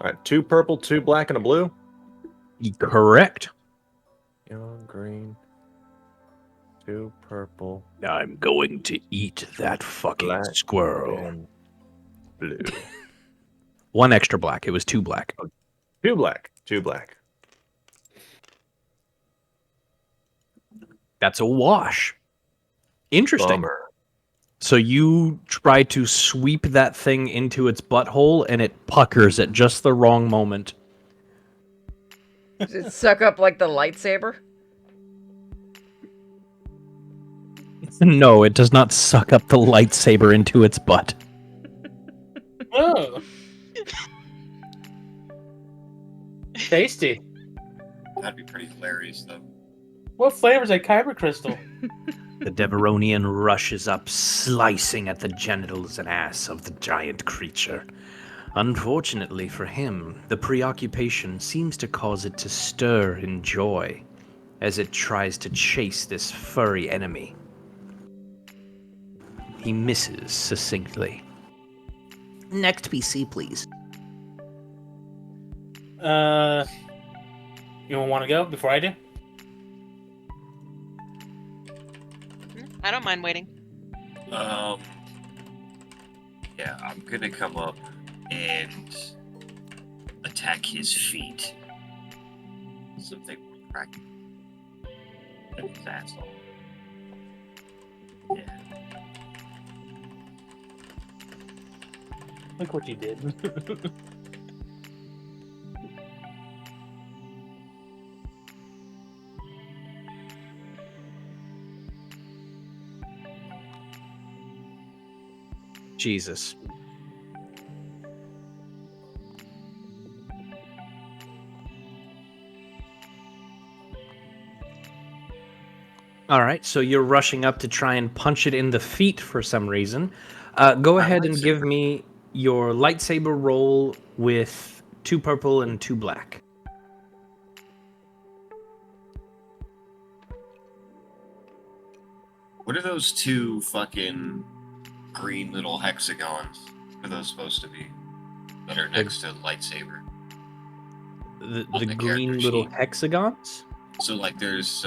All right, 2 purple, 2 black, and a blue. Correct. Yellow, green, 2 purple, I'm going to eat that fucking black, squirrel. and blue. 1 extra black. It was 2 black. 2 black, 2 black. That's a wash. Interesting. Bummer. So you try to sweep that thing into its butthole and it puckers at just the wrong moment. Does it suck up like the lightsaber? No, it does not suck up the lightsaber into its butt. Oh. Tasty. That'd be pretty hilarious, though. What flavor is that kyber crystal? The Deveronian rushes up, slicing at the genitals and ass of the giant creature. Unfortunately for him, the preoccupation seems to cause it to stir in joy as it tries to chase this furry enemy. He misses succinctly. Next PC, please. You want to go before I do? I don't mind waiting. Yeah, I'm gonna come up and attack his feet. Something crack at his asshole. Yeah. Look what you did. Jesus. All right, so you're rushing up to try and punch it in the feet for some reason. Go ahead and give me your lightsaber roll with 2 purple and 2 black. What are those 2 fucking green little hexagons? What are those supposed to be? That are next to the lightsaber. The On the green character little sheet. hexagons? So there's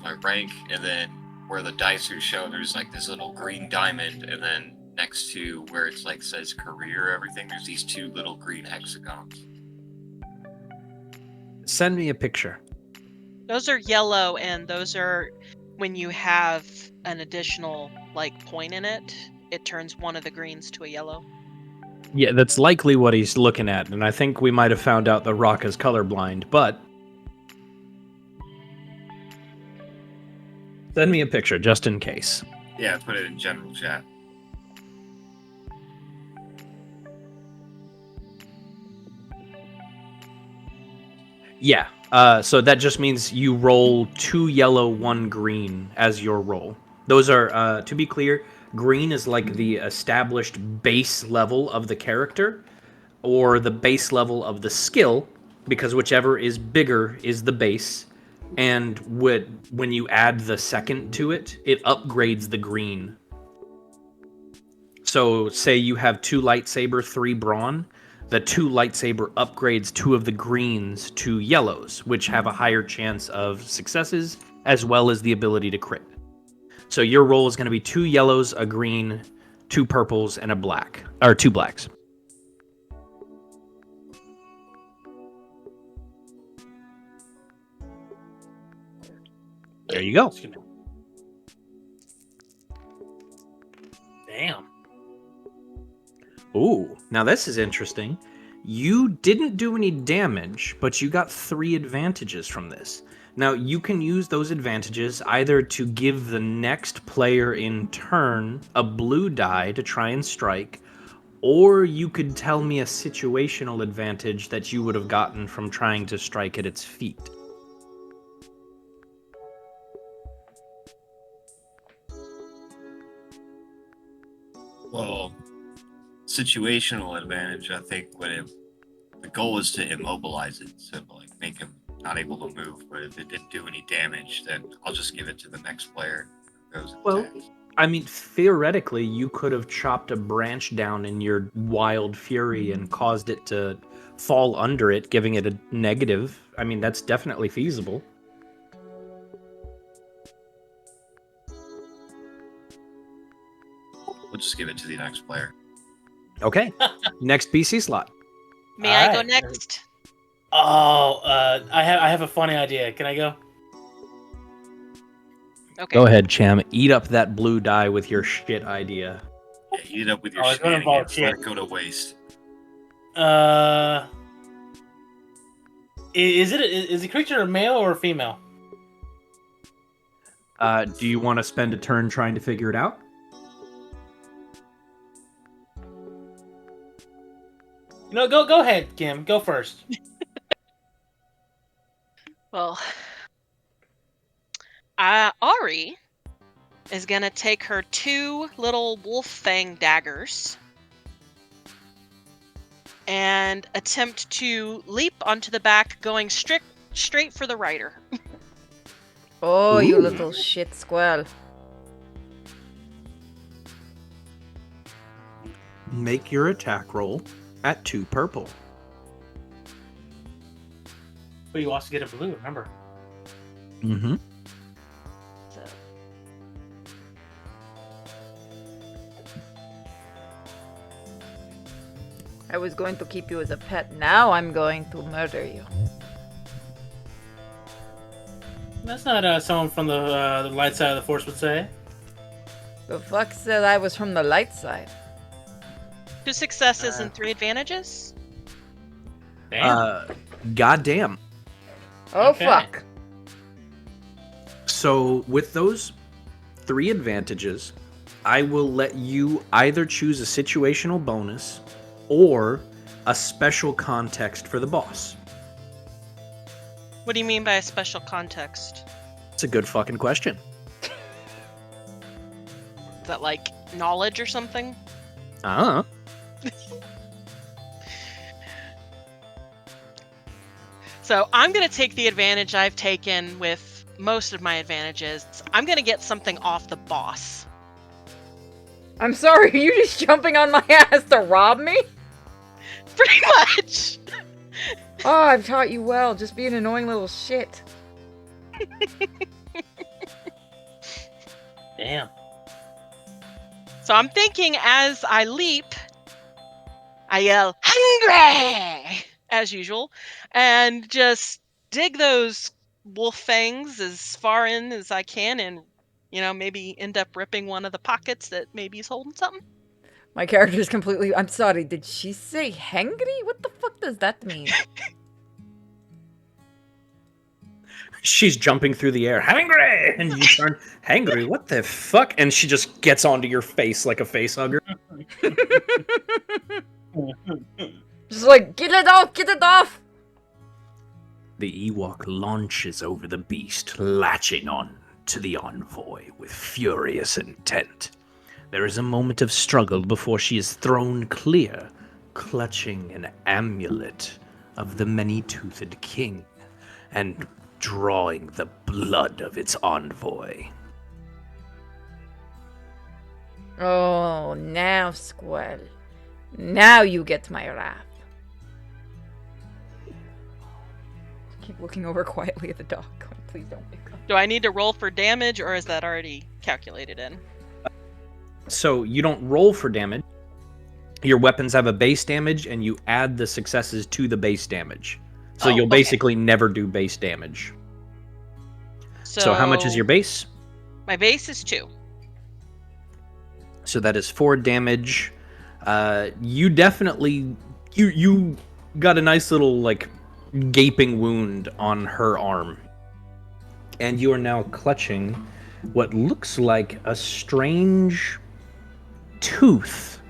my rank, and then where the dice are shown, there's like this little green diamond, and then next to where it's like says career, everything, there's these 2 little green hexagons. Send me a picture. Those are yellow, and those are when you have an additional like point in it, it turns one of the greens to a yellow. Yeah, that's likely what he's looking at, and I think we might have found out that Raka's colorblind, but send me a picture just in case. Yeah, put it in general chat. Yeah, so that just means you roll 2 yellow, 1 green as your roll. Those are, to be clear, green is like the established base level of the character, or the base level of the skill, because whichever is bigger is the base, and when you add the second to it, it upgrades the green. So say you have 2 lightsaber, 3 brawn, the 2 lightsaber upgrades 2 of the greens to yellows, which have a higher chance of successes, as well as the ability to crit. So your roll is going to be 2 yellows, a green, 2 purples, and a black, or 2 blacks. There you go. Excuse me. Damn. Ooh, now this is interesting. You didn't do any damage, but you got 3 advantages from this. Now, you can use those advantages either to give the next player in turn a blue die to try and strike, or you could tell me a situational advantage that you would have gotten from trying to strike at its feet. Well, situational advantage, I think, the goal is to immobilize it, so like make him not able to move. But if it didn't do any damage, then I'll just give it to the next player who goes and Well, attacks. I mean, theoretically, you could have chopped a branch down in your wild fury and caused it to fall under it, giving it a negative. I mean, that's definitely feasible. We'll just give it to the next player. Okay, next PC slot. May I go Alright. next? Oh, I have a funny idea. Can I go? Okay. Go ahead, Cham. Eat up that blue die with your shit idea. Yeah, eat it up with your Oh, it's gonna involve shenanigans. Let shit. it go to waste. Is the creature a male or a female? Do you want to spend a turn trying to figure it out? No, go ahead, Kim. Go first. Well, Ari is gonna take her 2 little wolf fang daggers and attempt to leap onto the back, going straight for the rider. Oh, you Ooh. little shit squirrel. Make your attack roll at 2 purple. But you also get a blue, remember? Mm-hmm. So, I was going to keep you as a pet. Now I'm going to murder you. That's not someone from the light side of the force would say. The fuck said I was from the light side? 2 successes and 3 advantages. Damn. Goddamn. Oh Okay. fuck. So with those 3 advantages, I will let you either choose a situational bonus or a special context for the boss. What do you mean by a special context? It's a good fucking question. Is that like knowledge or something? Uh-huh. So I'm going to take the advantage I've taken with most of my advantages. I'm going to get something off the boss. I'm sorry, are you just jumping on my ass to rob me? Pretty much. Oh, I've taught you well. Just be an annoying little shit. Damn. So I'm thinking as I leap, I yell, "Hungry!" as usual, and just dig those wolf fangs as far in as I can and, maybe end up ripping one of the pockets that maybe is holding something. My character's completely... I'm sorry, did she say hangry? What the fuck does that mean? She's jumping through the air, hangry, and you turn, hangry, what the fuck? And she just gets onto your face like a face hugger. Just like, get it off, get it off! The Ewok launches over the beast, latching on to the envoy with furious intent. There is a moment of struggle before she is thrown clear, clutching an amulet of the many-toothed king, and drawing the blood of its envoy. Oh, now, Squirrel. Now you get my wrath. Keep looking over quietly at the dog. Going, please don't wake up. Do I need to roll for damage, or is that already calculated in? So you don't roll for damage. Your weapons have a base damage, and you add the successes to the base damage. So Oh, you'll okay. basically never do base damage. So how much is your base? My base is 2. So that is 4 damage. You definitely you got a nice little like gaping wound on her arm, and you are now clutching what looks like a strange tooth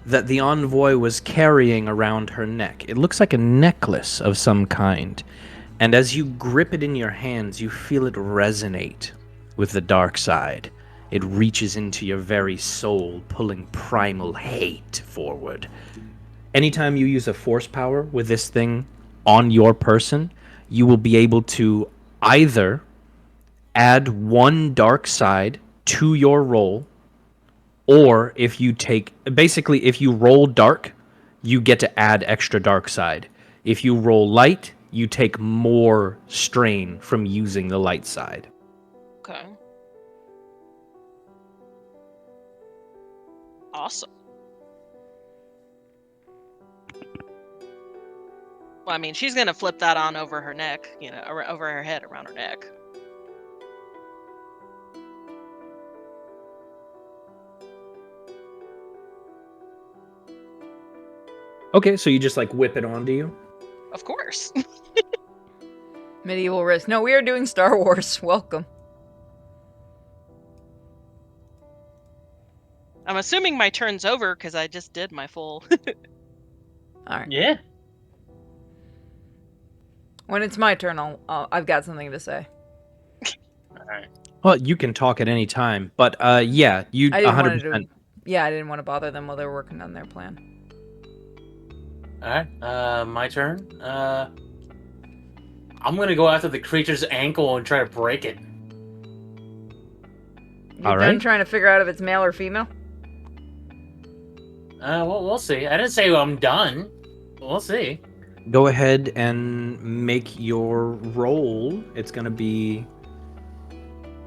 that the envoy was carrying around her neck. It looks like a necklace of some kind, and as you grip it in your hands, you feel it resonate with the dark side. It reaches into your very soul, pulling primal hate forward. Anytime you use a force power with this thing on your person, you will be able to either add 1 dark side to your roll, or if you take, basically, if you roll dark, you get to add extra dark side. If you roll light, you take more strain from using the light side. Okay. Awesome. Well, I mean, she's gonna flip that on over her neck, over her head, around her neck. Okay, so you just like whip it onto you? Of course. Medieval risk. No, we are doing Star Wars. Welcome. I'm assuming my turn's over because I just did my full. All right. Yeah. When it's my turn, I've got something to say. All right. Well, you can talk at any time, but yeah, you I didn't 100%. want to. Yeah, I didn't want to bother them while they were working on their plan. All right. My turn. I'm gonna go after the creature's ankle and try to break it. You're All done right. trying to figure out if it's male or female? Well, we'll see. I didn't say I'm done. We'll see. Go ahead and make your roll. It's going to be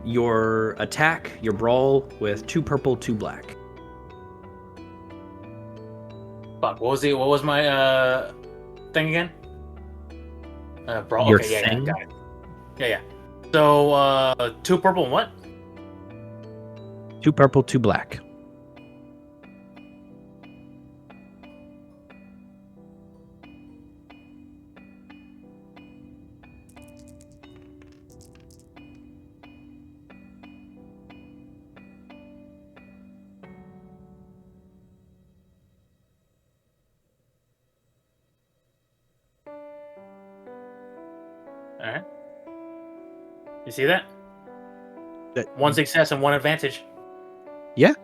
your attack, your brawl with 2 purple, 2 black. Fuck. What was my thing again? Brawl. Your Okay, yeah, thing? got it. Yeah. So 2 purple and what? 2 purple, 2 black. All right. You see that? 1 That- success and 1 advantage. Yeah.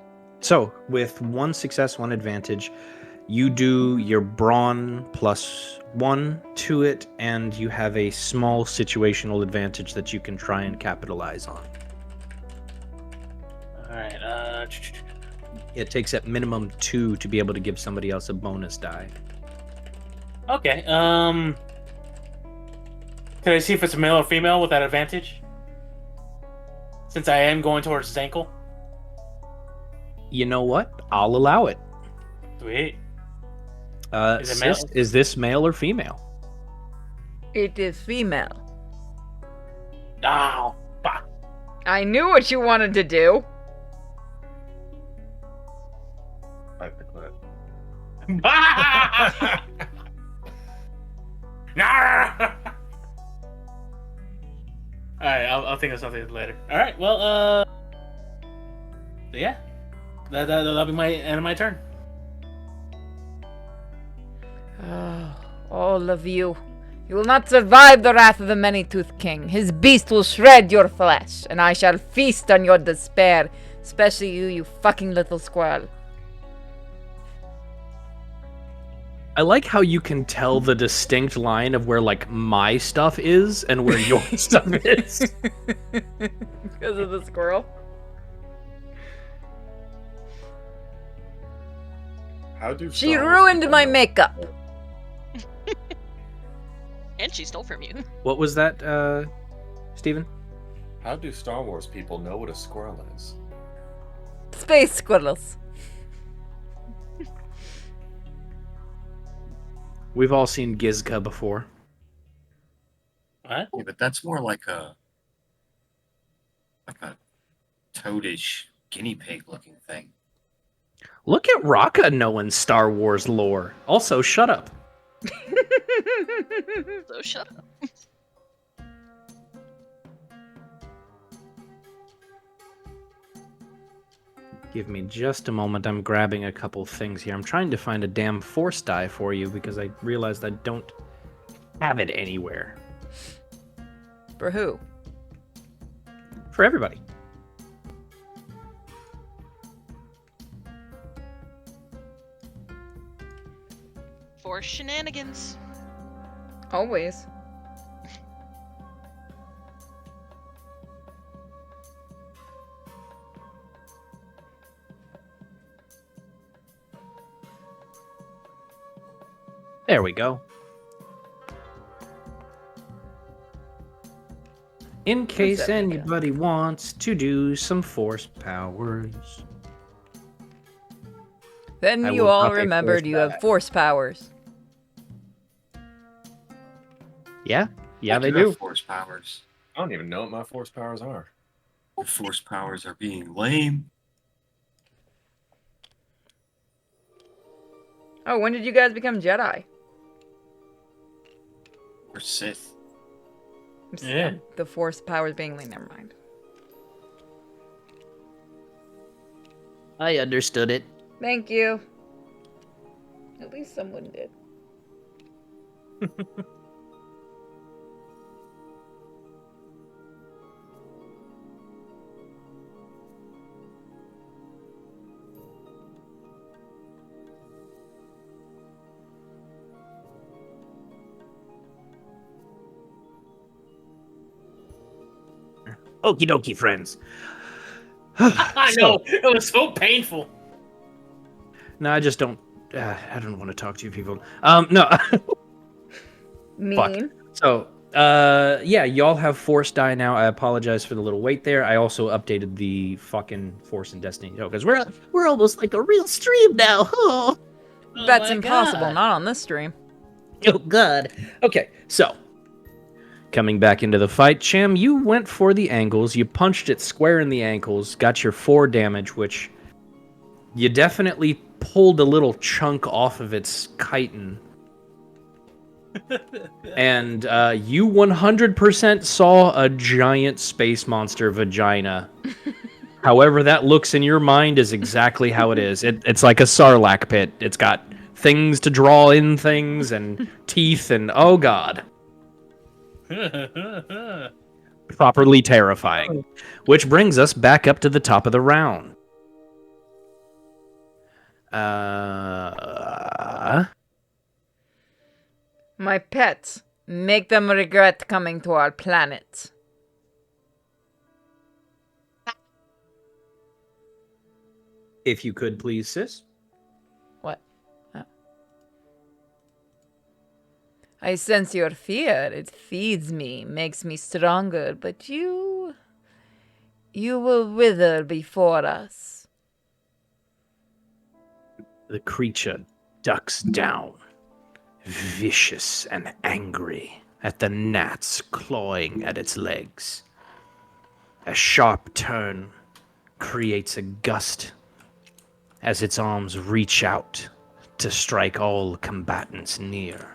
So, with 1 success, 1 advantage, you do your brawn plus 1 to it, and you have a small situational advantage that you can try and capitalize on. All right. It takes at minimum 2 to be able to give somebody else a bonus die. Okay. Can I see if it's male or female with that advantage? Since I am going towards his ankle. You know what? I'll allow it. Sweet. Is it Sis, male? is this male or female? It is female. Oh, fuck. I knew what you wanted to do. Like the clip. Nah! Alright, I'll think of something later. Alright, well, so yeah. That'll be my end of my turn. Oh, all of you. You will not survive the wrath of the Many-Toothed King. His beast will shred your flesh, and I shall feast on your despair. Especially you, you fucking little squirrel. I like how you can tell the distinct line of where, like, my stuff is and where your stuff is. Because of the squirrel. How do She Star Wars ruined people my know- makeup. And she stole from you. What was that, Steven? How do Star Wars people know what a squirrel is? Space squirrels. We've all seen Gizka before. What? Yeah, but that's more like a like a toadish guinea pig looking thing. Look at Raka knowing Star Wars lore. Also, shut up. So shut up. Give me just a moment. I'm grabbing a couple things here. I'm trying to find a damn force die for you because I realized I don't have it anywhere. For who? For everybody. For shenanigans. Always. There we go. In case that make anybody wants to do some force powers. Then I you will all drop a remembered force you have die. force powers. Yeah? Yeah, I they do have do. force powers. I don't even know what my force powers are. Your force powers are being lame. Oh, when did you guys become Jedi? Or Sith. Yeah. The force powers being lame. Never mind. I understood it. Thank you. At least someone did. Okie dokie, friends. I know. It was so painful. No, I just don't. I don't want to talk to you people. No. Mean. So, yeah, y'all have force die now. I apologize for the little wait there. I also updated the fucking Force and Destiny because we're almost like a real stream now. Oh, That's my impossible. God. Not on this stream. oh God. Okay, so coming back into the fight, Cham, you went for the angles. You punched it square in the ankles. Got your 4 damage, which you definitely pulled a little chunk off of its chitin. And you 100% saw a giant space monster vagina. However that looks in your mind is exactly how it is. It's like a sarlacc pit. It's got things to draw in things and teeth and oh god. Properly terrifying. Which brings us back up to the top of the round. My pets. Make them regret coming to our planet. If you could please, sis. What? Oh. I sense your fear. It feeds me, makes me stronger, but you will wither before us. The creature ducks down, vicious and angry, at the gnats clawing at its legs. A sharp turn creates a gust as its arms reach out to strike all combatants near.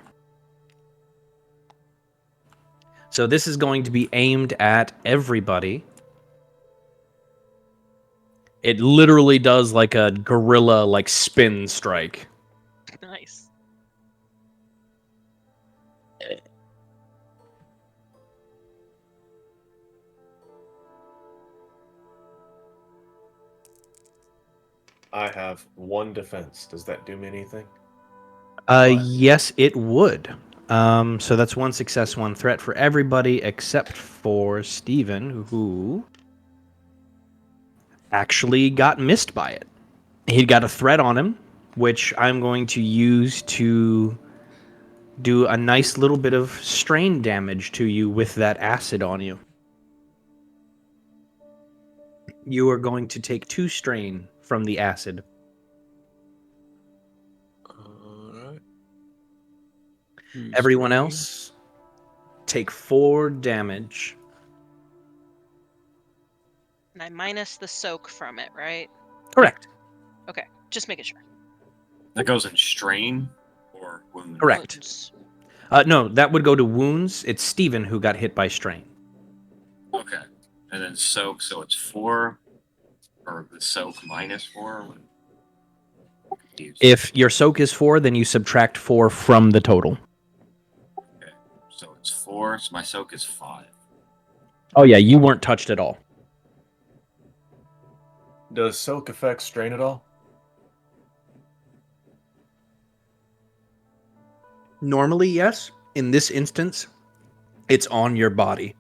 So this is going to be aimed at everybody. It literally does like a gorilla like spin strike. Nice. I have 1 defense. Does that do me anything? Yes, it would. So that's 1 success, 1 threat for everybody except for Steven, who actually got missed by it. He got a threat on him, which I'm going to use to do a nice little bit of strain damage to you with that acid on you. You are going to take 2 strain from the acid. Alright. Everyone else, take 4 damage. And I minus the soak from it, right? Correct. Okay, just making sure. That goes in strain or wound? Correct. Wounds. No, that would go to wounds. It's Steven who got hit by strain. Okay. And then soak, so it's 4, or the soak minus 4? If your soak is 4, then you subtract 4 from the total. Okay. So it's 4, so my soak is 5. Oh yeah, you weren't touched at all. Does soak affect strain at all? Normally, yes. In this instance, it's on your body.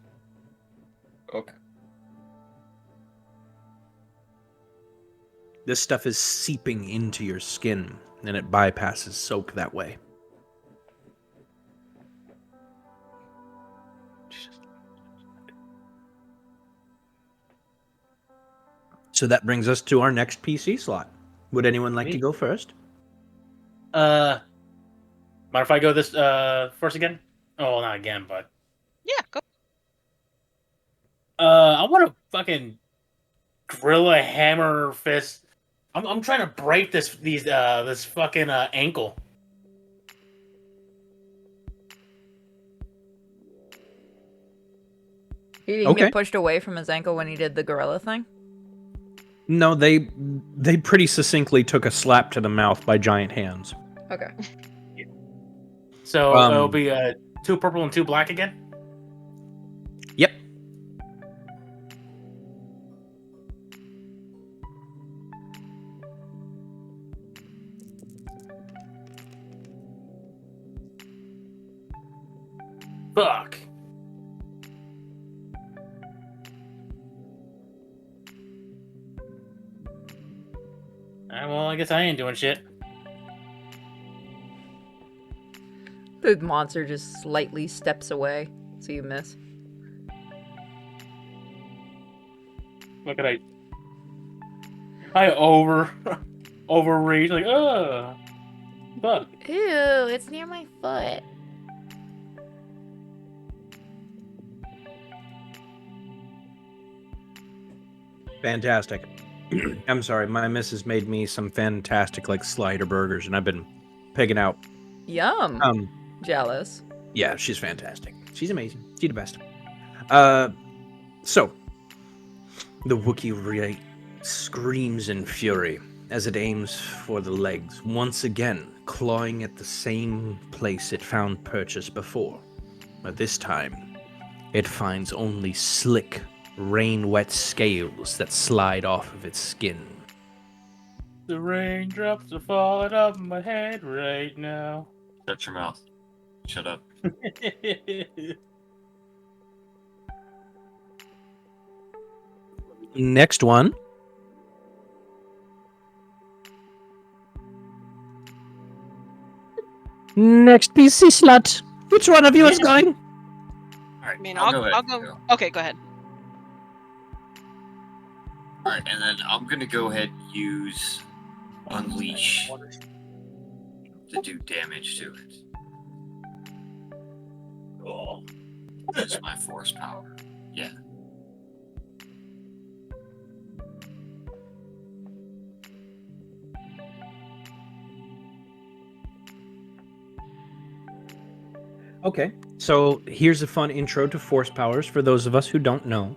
Okay. This stuff is seeping into your skin, and it bypasses soak that way. So that brings us to our next PC slot. Would anyone like to go first? Mind if I go this first again? Oh, not again, but Yeah, go. I want to fucking drill a hammer fist. I'm trying to break this fucking ankle. He didn't get pushed away from his ankle when he did the gorilla thing? No, they pretty succinctly took a slap to the mouth by giant hands. Okay. So it'll be 2 purple and 2 black again? Yep. Fuck. Well, I guess I ain't doing shit. The monster just slightly steps away, so you miss. Look at I overreach like fuck. Ew, it's near my foot. Fantastic. I'm sorry, my missus made me some fantastic slider burgers, and I've been pigging out. Yum. Jealous. Yeah, she's fantastic. She's amazing. She's the best. So the Wookiee screams in fury as it aims for the legs, once again clawing at the same place it found purchase before. But this time, it finds only slick, rain-wet scales that slide off of its skin. The raindrops are falling off my head right now. Shut your mouth. Shut up. Next one. Next PC slot. Which one of you is going? All right, I mean, I'll go I'll ahead. go. Okay, go ahead. All right, and then I'm gonna go ahead and use Unleash to do damage to it. Oh. That's my force power. Yeah. Okay, so here's a fun intro to force powers for those of us who don't know.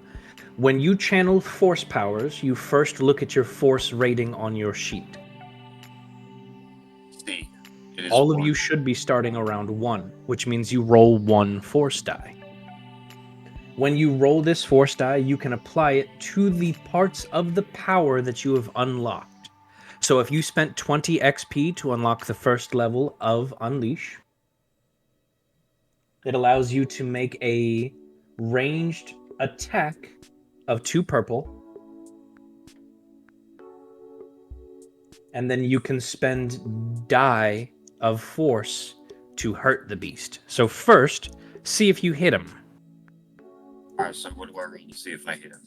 When you channel force powers, you first look at your force rating on your sheet. See, it is All of 1. you should be starting around 1, which means you roll 1 force die. When you roll this force die, you can apply it to the parts of the power that you have unlocked. So if you spent 20 XP to unlock the first level of Unleash, it allows you to make a ranged attack of 2 purple, and then you can spend die of force to hurt the beast. So first, see if you hit him. Alright, so what do I roll to see if I hit him?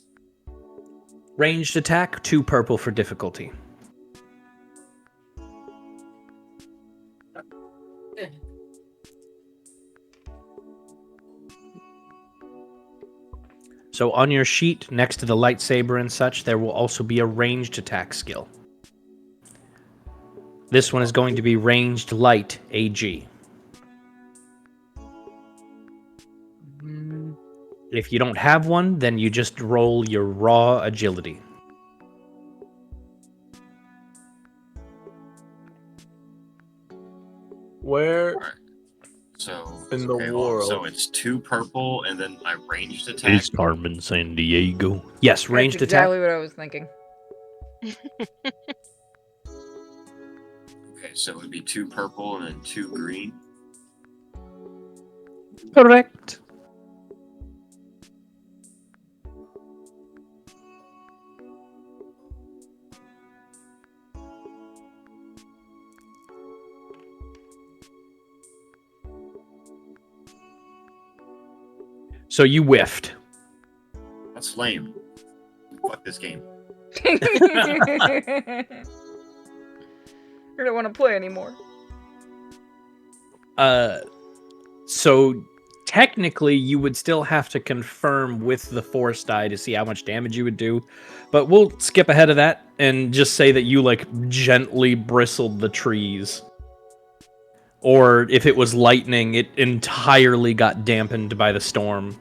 Ranged attack, 2 purple for difficulty. So on your sheet, next to the lightsaber and such, there will also be a ranged attack skill. This one is going to be ranged light AG. If you don't have one, then you just roll your raw agility. Where So in the hold on. world? So it's 2 purple and then my ranged attack. Carmen San Diego. Yes, That's ranged exactly attack. what I was thinking. Okay, so it would be 2 purple and then 2 green. Correct. So you whiffed. That's lame. Fuck this game. I don't want to play anymore. So technically you would still have to confirm with the force die to see how much damage you would do, but we'll skip ahead of that and just say that you like gently bristled the trees. Or if it was lightning, it entirely got dampened by the storm.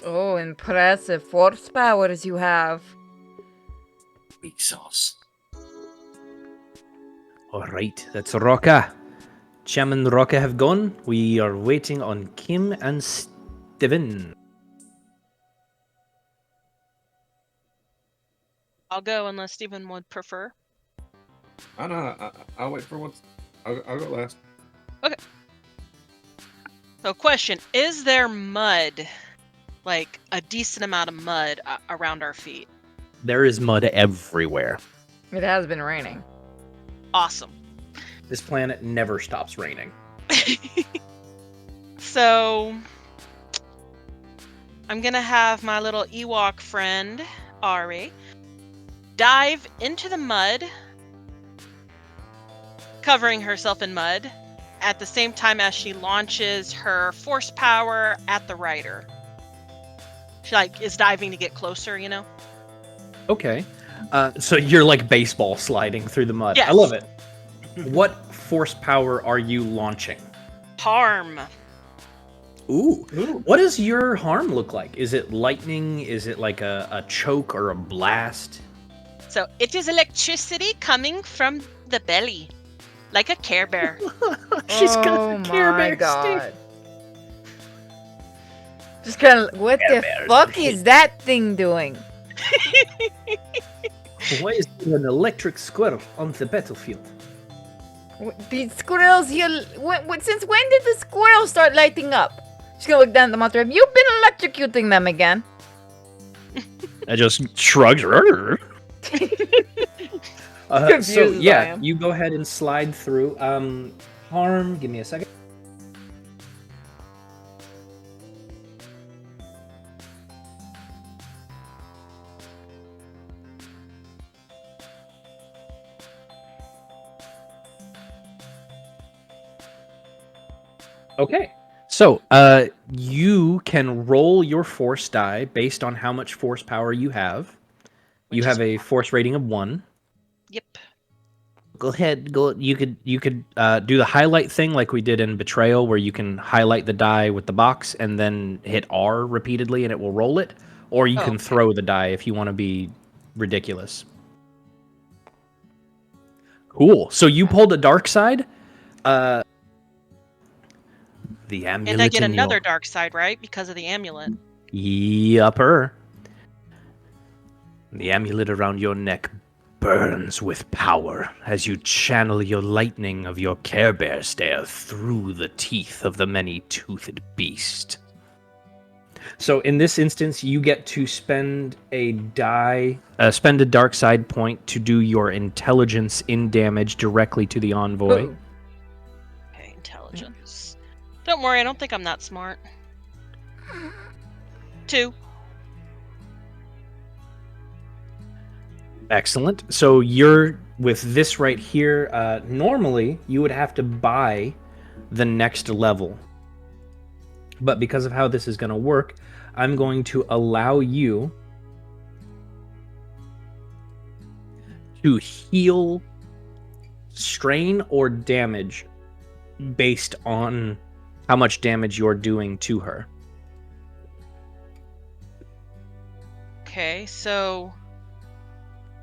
Oh, impressive force powers you have. Weak sauce. Alright, that's Roka. Cham and Roka have gone. We are waiting on Kim and Steven. I'll go unless Stephen would prefer. I know. I'll wait for once. I'll go last. So, question: is there mud, like a decent amount of mud around our feet? There is mud everywhere. It has been raining. Awesome. This planet never stops raining. So, I'm gonna have my little Ewok friend, Ari, dive into the mud, covering herself in mud, at the same time as she launches her force power at the rider. She is diving to get closer, you know? Okay. So you're like baseball sliding through the mud. Yes. I love it. What force power are you launching? Harm. Ooh. What does your harm look like? Is it lightning? Is it like a choke or a blast? So it is electricity coming from the belly, like a Care Bear. She's got Oh a Care my Bear god. Just kind of, what Care the Bears fuck hate- is that thing doing? Why is there an electric squirrel on the battlefield? These squirrels here. Since when did the squirrels start lighting up? She's gonna look down at the monster. Have you been electrocuting them again? I just shrugged. So Confused as I yeah, am. you go ahead and slide through. Harm. Give me a second. Okay. So, you can roll your force die based on how much force power you have. You Which have is a force rating of 1. Yep. Go ahead. You could do the highlight thing like we did in Betrayal, where you can highlight the die with the box and then hit R repeatedly and it will roll it. Or you Oh, can okay. throw the die if you want to be ridiculous. Cool. So you pulled a dark side. The amulet. And I get in another your... dark side, right? Because of the amulet. Yupper. The amulet around your neck burns with power as you channel your lightning of your Care Bear stare through the teeth of the many-toothed beast. So in this instance, you get to spend a dark side point to do your intelligence in damage directly to the envoy. Ooh. Okay, intelligence. Don't worry, I don't think I'm that smart. 2. Excellent. So you're with this right here. Normally, you would have to buy the next level. But because of how this is going to work, I'm going to allow you to heal strain or damage based on how much damage you're doing to her. Okay, so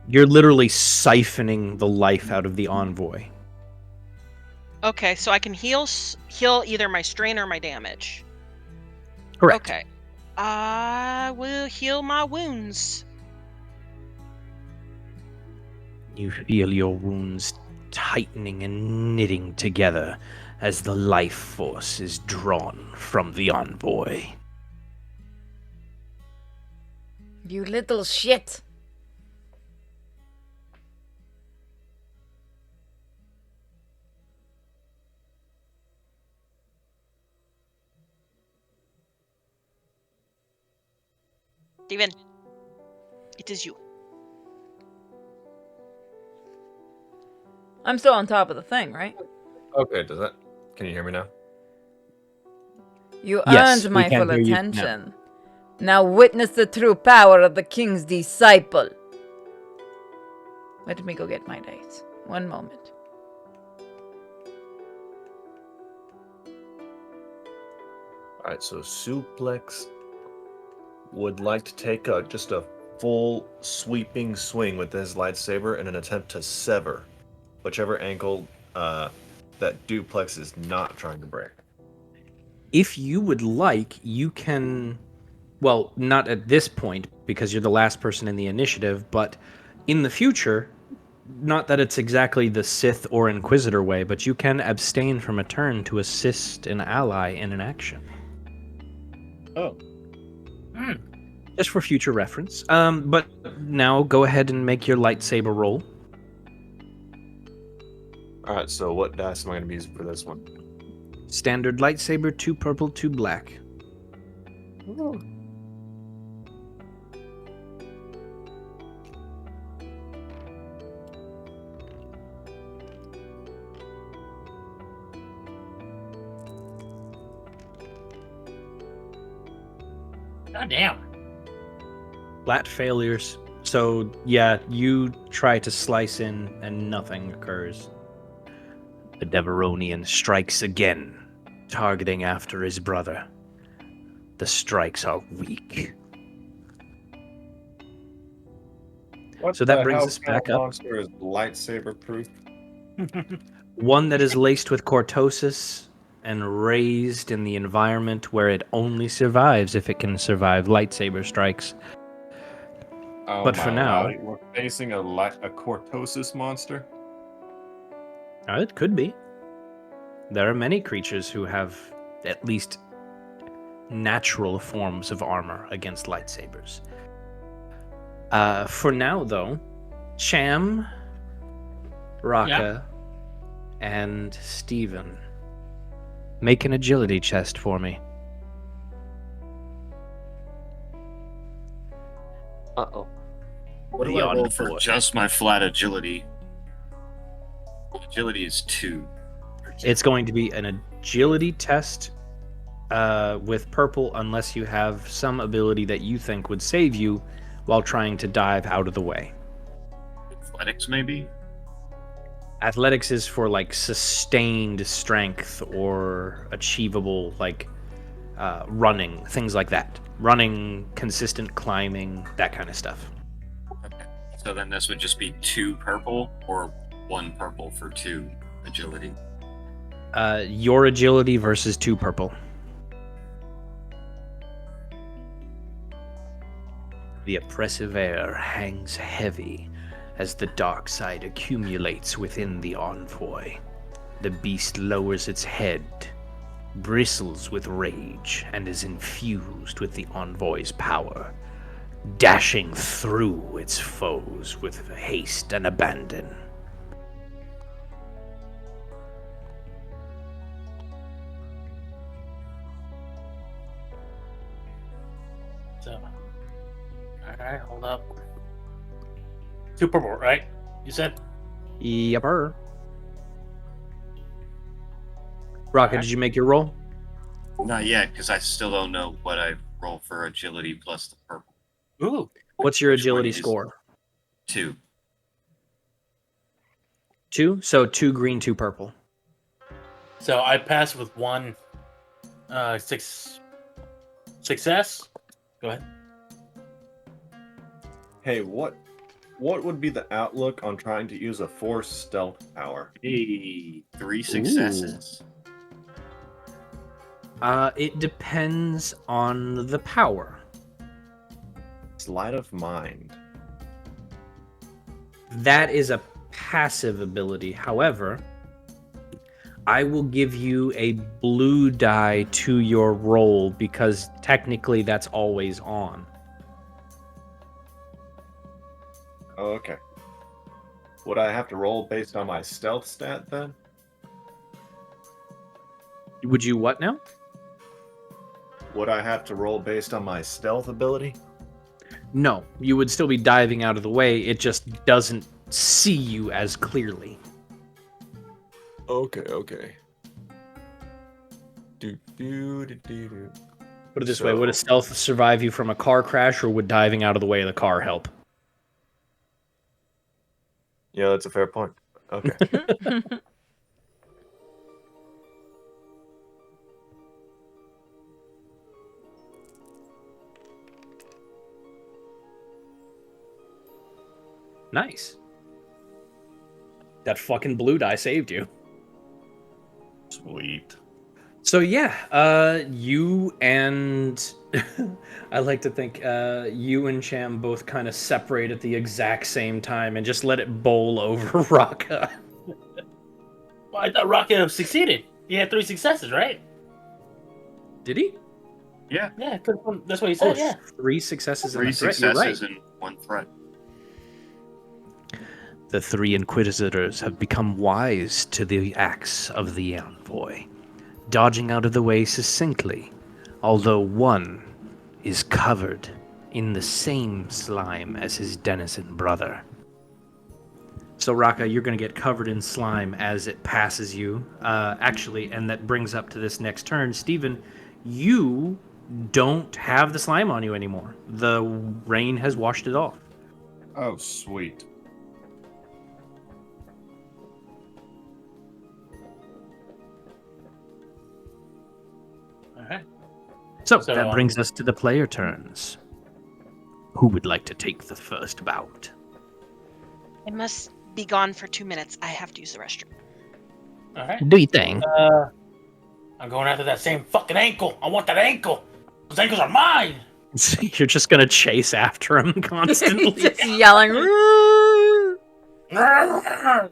You're literally siphoning the life out of the envoy. I can heal either my strain or my damage. Correct. Okay. I will heal my wounds. You feel your wounds tightening and knitting together as the life force is drawn from the envoy. You little shit. Steven, it is you. I'm still on top of the thing, right? Okay, can you hear me now? You Yes, earned we my can full hear you now. attention. Now witness the true power of the king's disciple. Let me go get my dice. One moment. Alright, so Suplex would like to take just a full sweeping swing with his lightsaber in an attempt to sever whichever ankle that Duplex is not trying to break. If you would like, you can... Well, not at this point, because you're the last person in the initiative, but in the future, not that it's exactly the Sith or Inquisitor way, but you can abstain from a turn to assist an ally in an action. Oh. Just for future reference. But now go ahead and make your lightsaber roll. Alright, so what dice am I going to be using for this one? Standard lightsaber, 2 purple, 2 black. Ooh. God damn. Flat failures. So, yeah, you try to slice in and nothing occurs. The Deveronian strikes again, targeting after his brother. The strikes are weak. What So that the brings hell us kind back of up. monster is lightsaber proof? One that is laced with cortosis and raised in the environment where it only survives if it can survive lightsaber strikes. Oh But my for now... lordy, we're facing a cortosis monster? It could be. There are many creatures who have at least natural forms of armor against lightsabers. For now, though, Cham, Raka, and Steven, make an agility chest for me. Uh-oh. What do The I roll for envoy. just my flat agility? Agility is 2. It's going to be an agility test with purple unless you have some ability that you think would save you while trying to dive out of the way. Athletics, maybe? Athletics is for like sustained strength or achievable like running, things like that. Running, consistent climbing, that kind of stuff. Okay. So then this would just be 2 purple or 1 purple for 2 agility. Your agility versus 2 purple. The oppressive air hangs heavy as the dark side accumulates within the envoy. The beast lowers its head, bristles with rage, and is infused with the envoy's power, dashing through its foes with haste and abandon. So, alright, hold up. 2 purple, right? You said? Yepper. Rocket, Alright. did you make your roll? Not yet, because I still don't know what I roll for agility plus the purple. Ooh. What's your Which one agility is- score? 2. 2? So 2 green, 2 purple. So I passed with 1 success. Go ahead. Hey, what would be the outlook on trying to use a force stealth power? Hey, 3 successes. It depends on the power. Sleight of mind. That is a passive ability. However, I will give you a blue die to your roll because technically that's always on. Oh, okay. Would I have to roll based on my stealth stat then? Would you what now? Would I have to roll based on my stealth ability? No, you would still be diving out of the way. It just doesn't see you as clearly. Okay. Put it this way, would a stealth survive you from a car crash, or would diving out of the way of the car help? Yeah, that's a fair point. Okay. Nice. That fucking blue die saved you. Sweet. So yeah, you and I like to think you and Cham both kind of separate at the exact same time and just let it bowl over Raka. Well, I thought Raka succeeded. He had 3 successes, right? Did he? Yeah. Yeah, that's what he said. Yeah. 3 successes in 3 the threat. You're right. successes and 1 threat. The 3 Inquisitors have become wise to the acts of the envoy, dodging out of the way succinctly, although one is covered in the same slime as his denizen brother. So Raka, you're going to get covered in slime as it passes you. Actually, and that brings up to this next turn. Steven, you don't have the slime on you anymore. The rain has washed it off. Oh, sweet. All right. So that brings us to the player turns. Who would like to take the first bout? I must be gone for 2 minutes. I have to use the restroom. All right. Do you think? I'm going after that same fucking ankle. I want that ankle. Those ankles are mine. You're just gonna chase after him constantly. Just yelling. "Roo!" Yeah,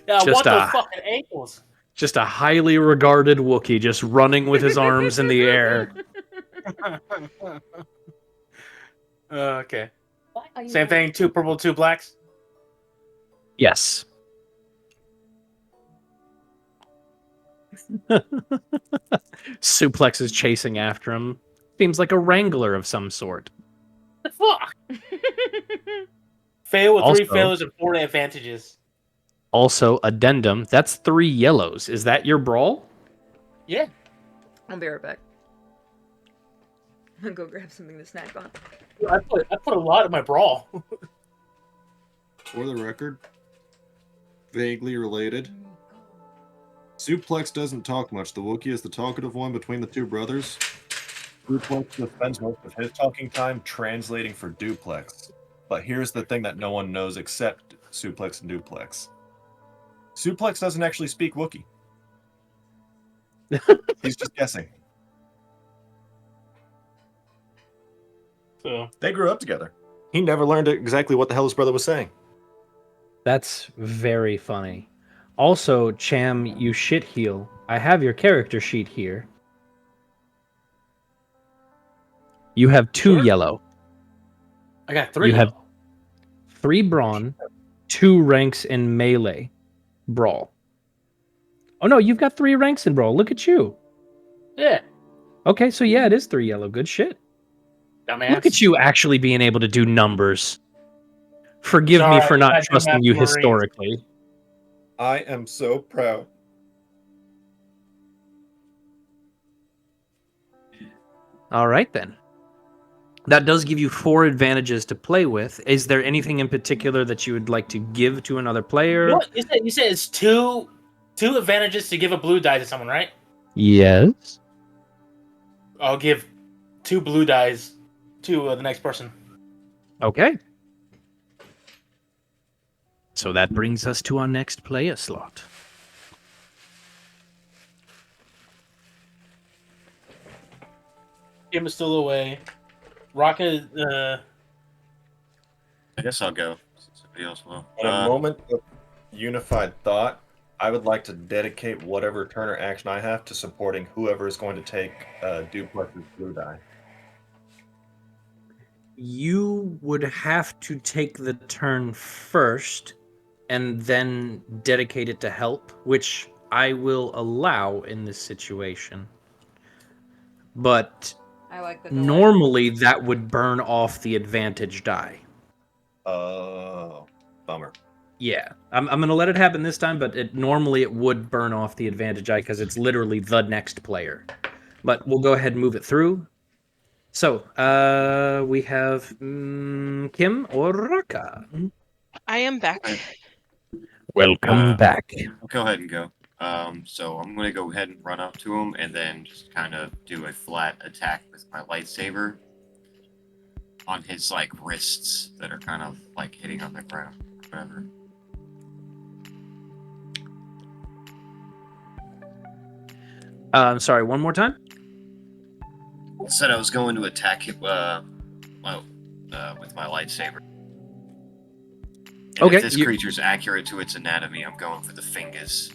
I Just want those fucking ankles. Just a highly regarded Wookiee just running with his arms in the air. Okay. Same thing, 2 purple, 2 blacks. Yes. Suplex is chasing after him. Seems like a wrangler of some sort. The fuck? Fail with 3 Also- failures and 4 advantages. Also, addendum, that's 3 yellows. Is that your brawl? Yeah. I'll be right back. I'll go grab something to snack on. I put a lot in my brawl. For the record, vaguely related. Suplex doesn't talk much. The Wookiee is the talkative one between the 2 brothers. Suplex spends most of his talking time translating for duplex. But here's the thing that no one knows except Suplex and Duplex. Suplex doesn't actually speak Wookiee. He's just guessing. So They grew up together. He never learned exactly what the hell his brother was saying. That's very funny. Also, Cham, you shit heel. I have your character sheet here. You have 2 yellow. I got 3. You have 3 brawn, 2 ranks in melee brawl. Oh no, you've got 3 ranks in brawl. Look at you. Yeah. Okay, so yeah, it is 3 yellow. Good shit. Dumbass. Look at you actually being able to do numbers. Forgive me Sorry, for not I do trusting math you Marines. historically. I am so proud. All right, then. That does give you 4 advantages to play with. Is there anything in particular that you would like to give to another player? You know what? You said it's two advantages to give a blue die to someone, right? Yes. I'll give 2 blue dies to the next person. Okay. So that brings us to our next player slot. Kim is still away. Rocket, I guess I'll go. Somebody else will. In a moment of unified thought, I would like to dedicate whatever turn or action I have to supporting whoever is going to take Duplex's blue die. You would have to take the turn first and then dedicate it to help, which I will allow in this situation. But I like the delay. normally that would burn off the advantage die. Oh, bummer. Yeah, I'm going to let it happen this time, but normally it would burn off the advantage die because it's literally the next player. But we'll go ahead and move it through. So, we have Kim or Raka. I am back. Welcome back. I'll go ahead and go. So I'm going to go ahead and run up to him and then just kind of do a flat attack with my lightsaber on his, like, wrists that are kind of, like, hitting on the ground. Whatever. I'm sorry, one more time? I said I was going to attack him, with my lightsaber. And Okay, if this creature's accurate to its anatomy, I'm going for the fingers.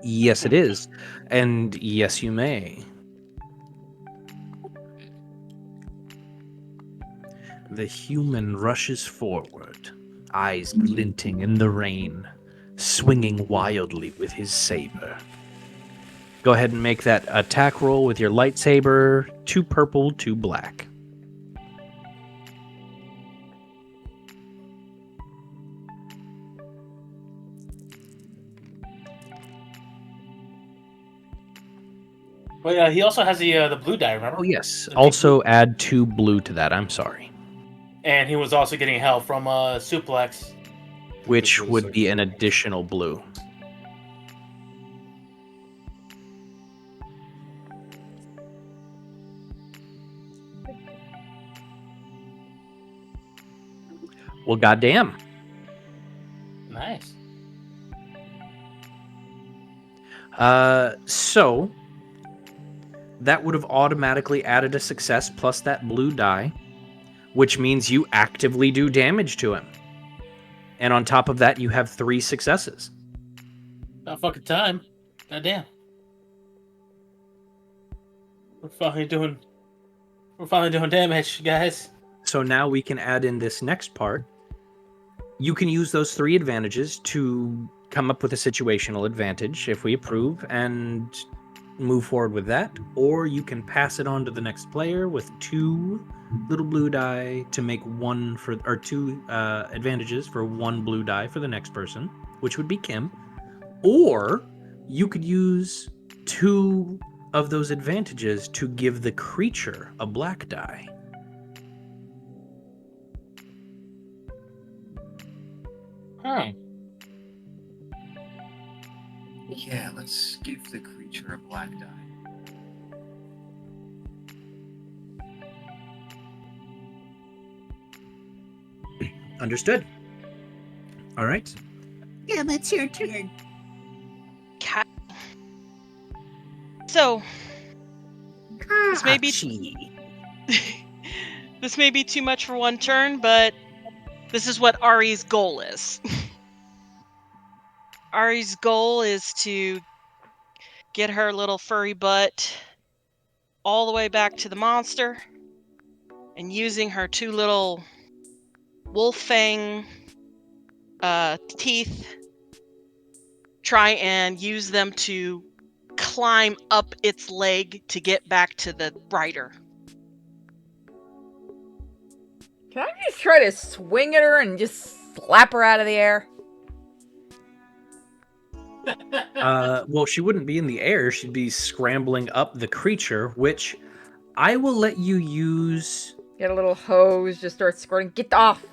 Yes, it is. And yes, you may. The human rushes forward, eyes glinting in the rain, swinging wildly with his saber. Go ahead and make that attack roll with your lightsaber. 2 purple, 2 black. but yeah, he also has the blue die, remember? Oh, yes. The Also add 2 blue to that. I'm sorry. And he was also getting help from Suplex. Which would be an additional blue. Well, goddamn. Nice. So that would have automatically added a success plus that blue die, which means you actively do damage to him. And on top of that, you have 3 successes. About fucking time. Goddamn. We're finally doing damage, guys. So now we can add in this next part. You can use those 3 advantages to come up with a situational advantage if we approve and move forward with that, or you can pass it on to the next player with 2 little blue die to make 2 advantages for 1 blue die for the next person, which would be Kim, or you could use 2 of those advantages to give the creature a black die. Yeah, let's give the creature a black die. Understood. All right. Yeah, that's your turn. Cat. So, this may be this may be too much for one turn, but this is what Ari's goal is. Ari's goal is to get her little furry butt all the way back to the monster, and using her 2 little wolf fang teeth, try and use them to climb up its leg to get back to the rider. Can I just try to swing at her and just slap her out of the air? Well, she wouldn't be in the air. She'd be scrambling up the creature, which I will let you use... Get a little hose, just start squirting. Get off!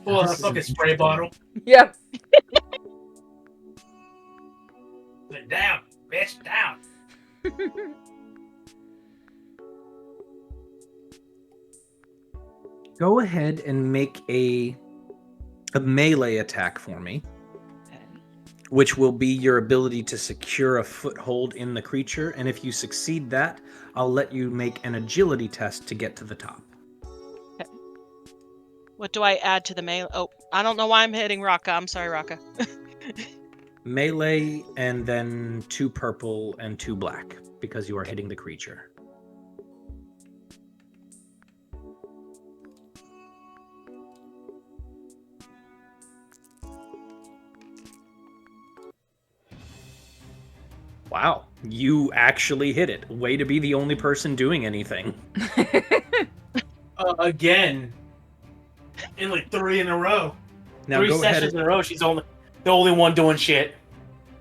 Pull out a fucking spray bottle. Yep. Sit down, bitch, down. Go ahead and make a melee attack for me, which will be your ability to secure a foothold in the creature. And if you succeed that, I'll let you make an agility test to get to the top. Okay. What do I add to the melee? Oh, I don't know why I'm hitting Raka. I'm sorry, Raka. Melee, and then 2 purple and 2 black, because you are hitting the creature. Wow, you actually hit it. Way to be the only person doing anything. Again. In like 3 in a row. Now 3 go sessions ahead. in a row, she's the only one doing shit.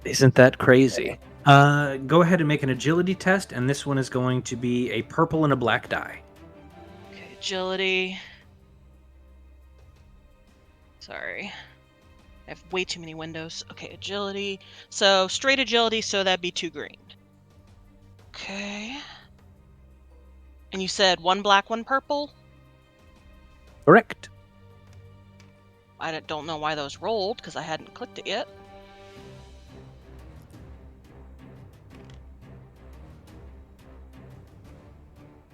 Isn't that crazy? Go ahead and make an agility test, and this one is going to be a purple and a black die. Okay, agility. Sorry. I have way too many windows. Okay, agility. So, straight agility, so that'd be 2 green. Okay. And you said 1 black, 1 purple? Correct. I don't know why those rolled, because I hadn't clicked it yet.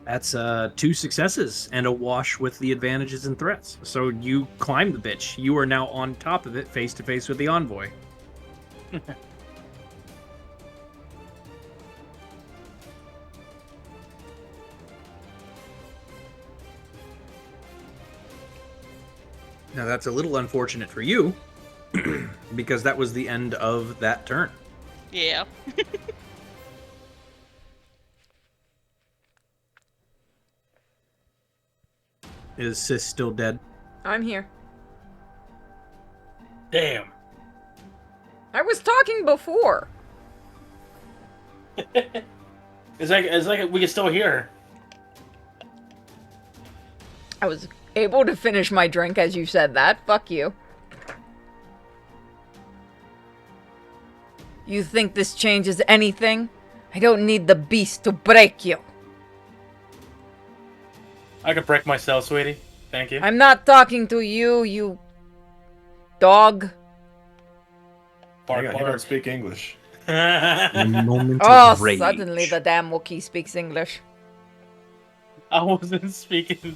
That's 2 successes and a wash with the advantages and threats. So you climb the bitch. You are now on top of it, face to face with the envoy. Now that's a little unfortunate for you, because that was the end of that turn. Yeah. Is Siths still dead? I'm here. Damn. I was talking before. It's like we can still hear her. I was able to finish my drink as you said that. Fuck you. You think this changes anything? I don't need the beast to break you. I could break myself, sweetie. Thank you. I'm not talking to you, you dog. Bark, Hang on, he bark. don't speak English. A moment Oh, of rage. suddenly the damn Wookiee speaks English. I wasn't speaking.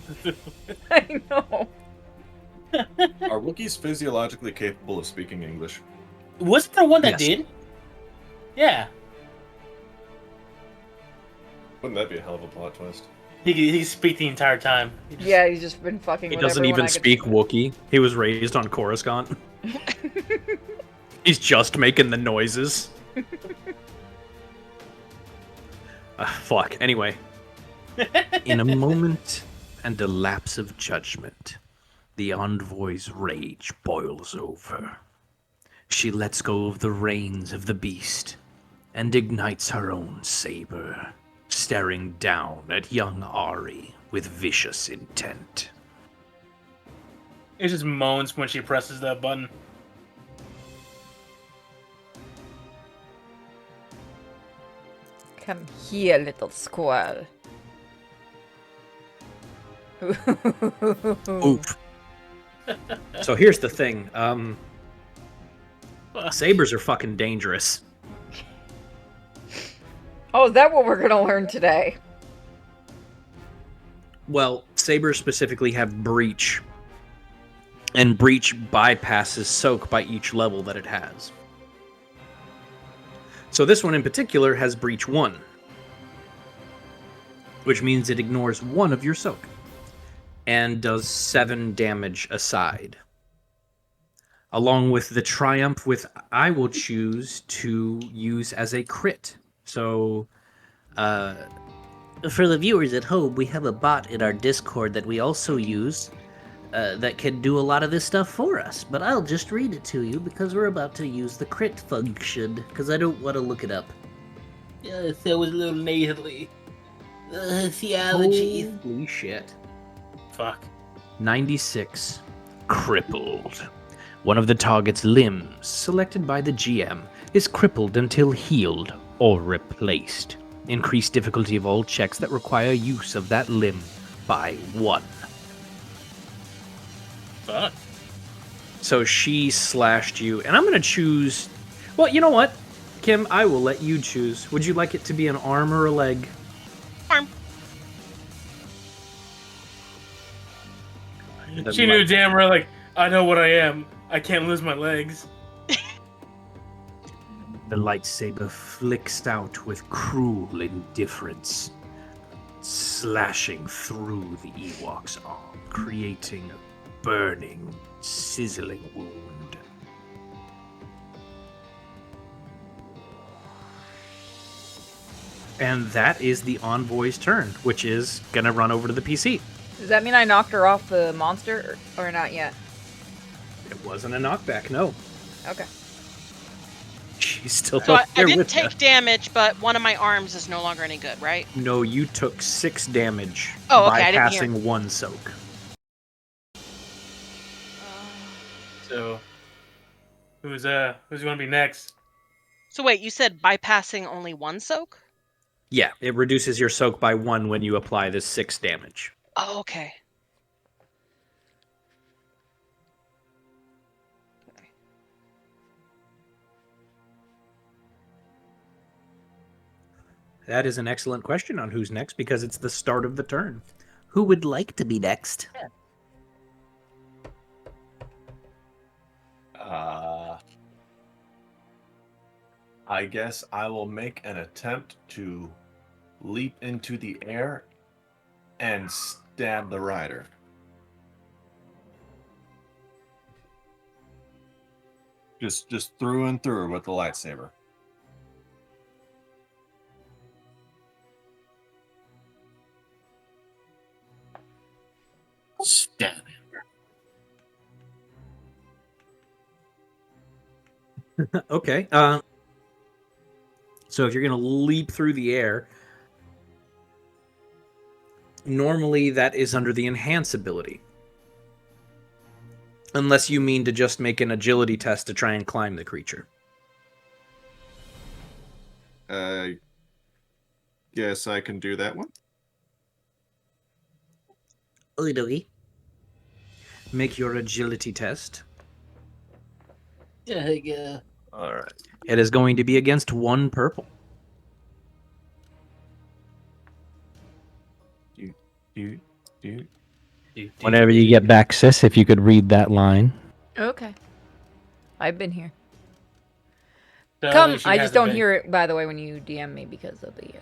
I know. Are Wookiees physiologically capable of speaking English? Wasn't there one that Yes. did? Yeah. Wouldn't that be a hell of a plot twist? He could speak the entire time. Yeah, he's just been fucking He with doesn't everyone even I could speak think Wookiee. He was raised on Coruscant. He's just making the noises. Fuck. Anyway. In a moment and a lapse of judgment, the envoy's rage boils over. She lets go of the reins of the beast and ignites her own saber, staring down at young Ari with vicious intent. It just moans when she presses that button. Come here, little squirrel. Oof. So here's the thing. Sabers are fucking dangerous. Oh, is that what we're gonna learn today? Well, sabers specifically have breach. And breach bypasses soak by each level that it has. So this one in particular has breach 1. Which means it ignores 1 of your soak. And does 7 damage aside. Along with the triumph, with I will choose to use as a crit. So, for the viewers at home, we have a bot in our Discord that we also use that can do a lot of this stuff for us. But I'll just read it to you because we're about to use the crit function because I don't want to look it up. Yes, that was a little nasally. Theology. Holy shit. Fuck. 96. Crippled. One of the target's limbs, selected by the GM, is crippled until healed or replaced. Increase difficulty of all checks that require use of that limb by 1. Fuck. So she slashed you, and I'm going to choose... Well, you know what? Kim, I will let you choose. Would you like it to be an arm or a leg? Arm. She knew damn well, like, I know what I am. I can't lose my legs. The lightsaber flicks out with cruel indifference, slashing through the Ewok's arm, creating a burning, sizzling wound. And that is the envoy's turn, which is gonna run over to the PC. Does that mean I knocked her off the monster or not yet? It wasn't a knockback, no. Okay. She's still So I there didn't with ya. take damage, but one of my arms is no longer any good, right? No, you took 6 damage Oh, okay, I didn't hear. bypassing 1 soak. So, who's gonna be next? So wait, you said bypassing only 1 soak? Yeah, it reduces your soak by 1 when you apply this 6 damage. Oh, okay. That is an excellent question on who's next because it's the start of the turn. Who would like to be next? I guess I will make an attempt to leap into the air and stab the rider. Just through and through with the lightsaber. Stab him. Okay. So if you're going to leap through the air, normally that is under the enhance ability. Unless you mean to just make an agility test to try and climb the creature. Guess I can do that one. Oidoi. Make your agility test. Yeah. All right. It is going to be against 1 purple. Whenever you get back, sis, if you could read that line. Okay. I've been here. So Come, she I just hasn't don't been. hear it, by the way, when you DM me because of the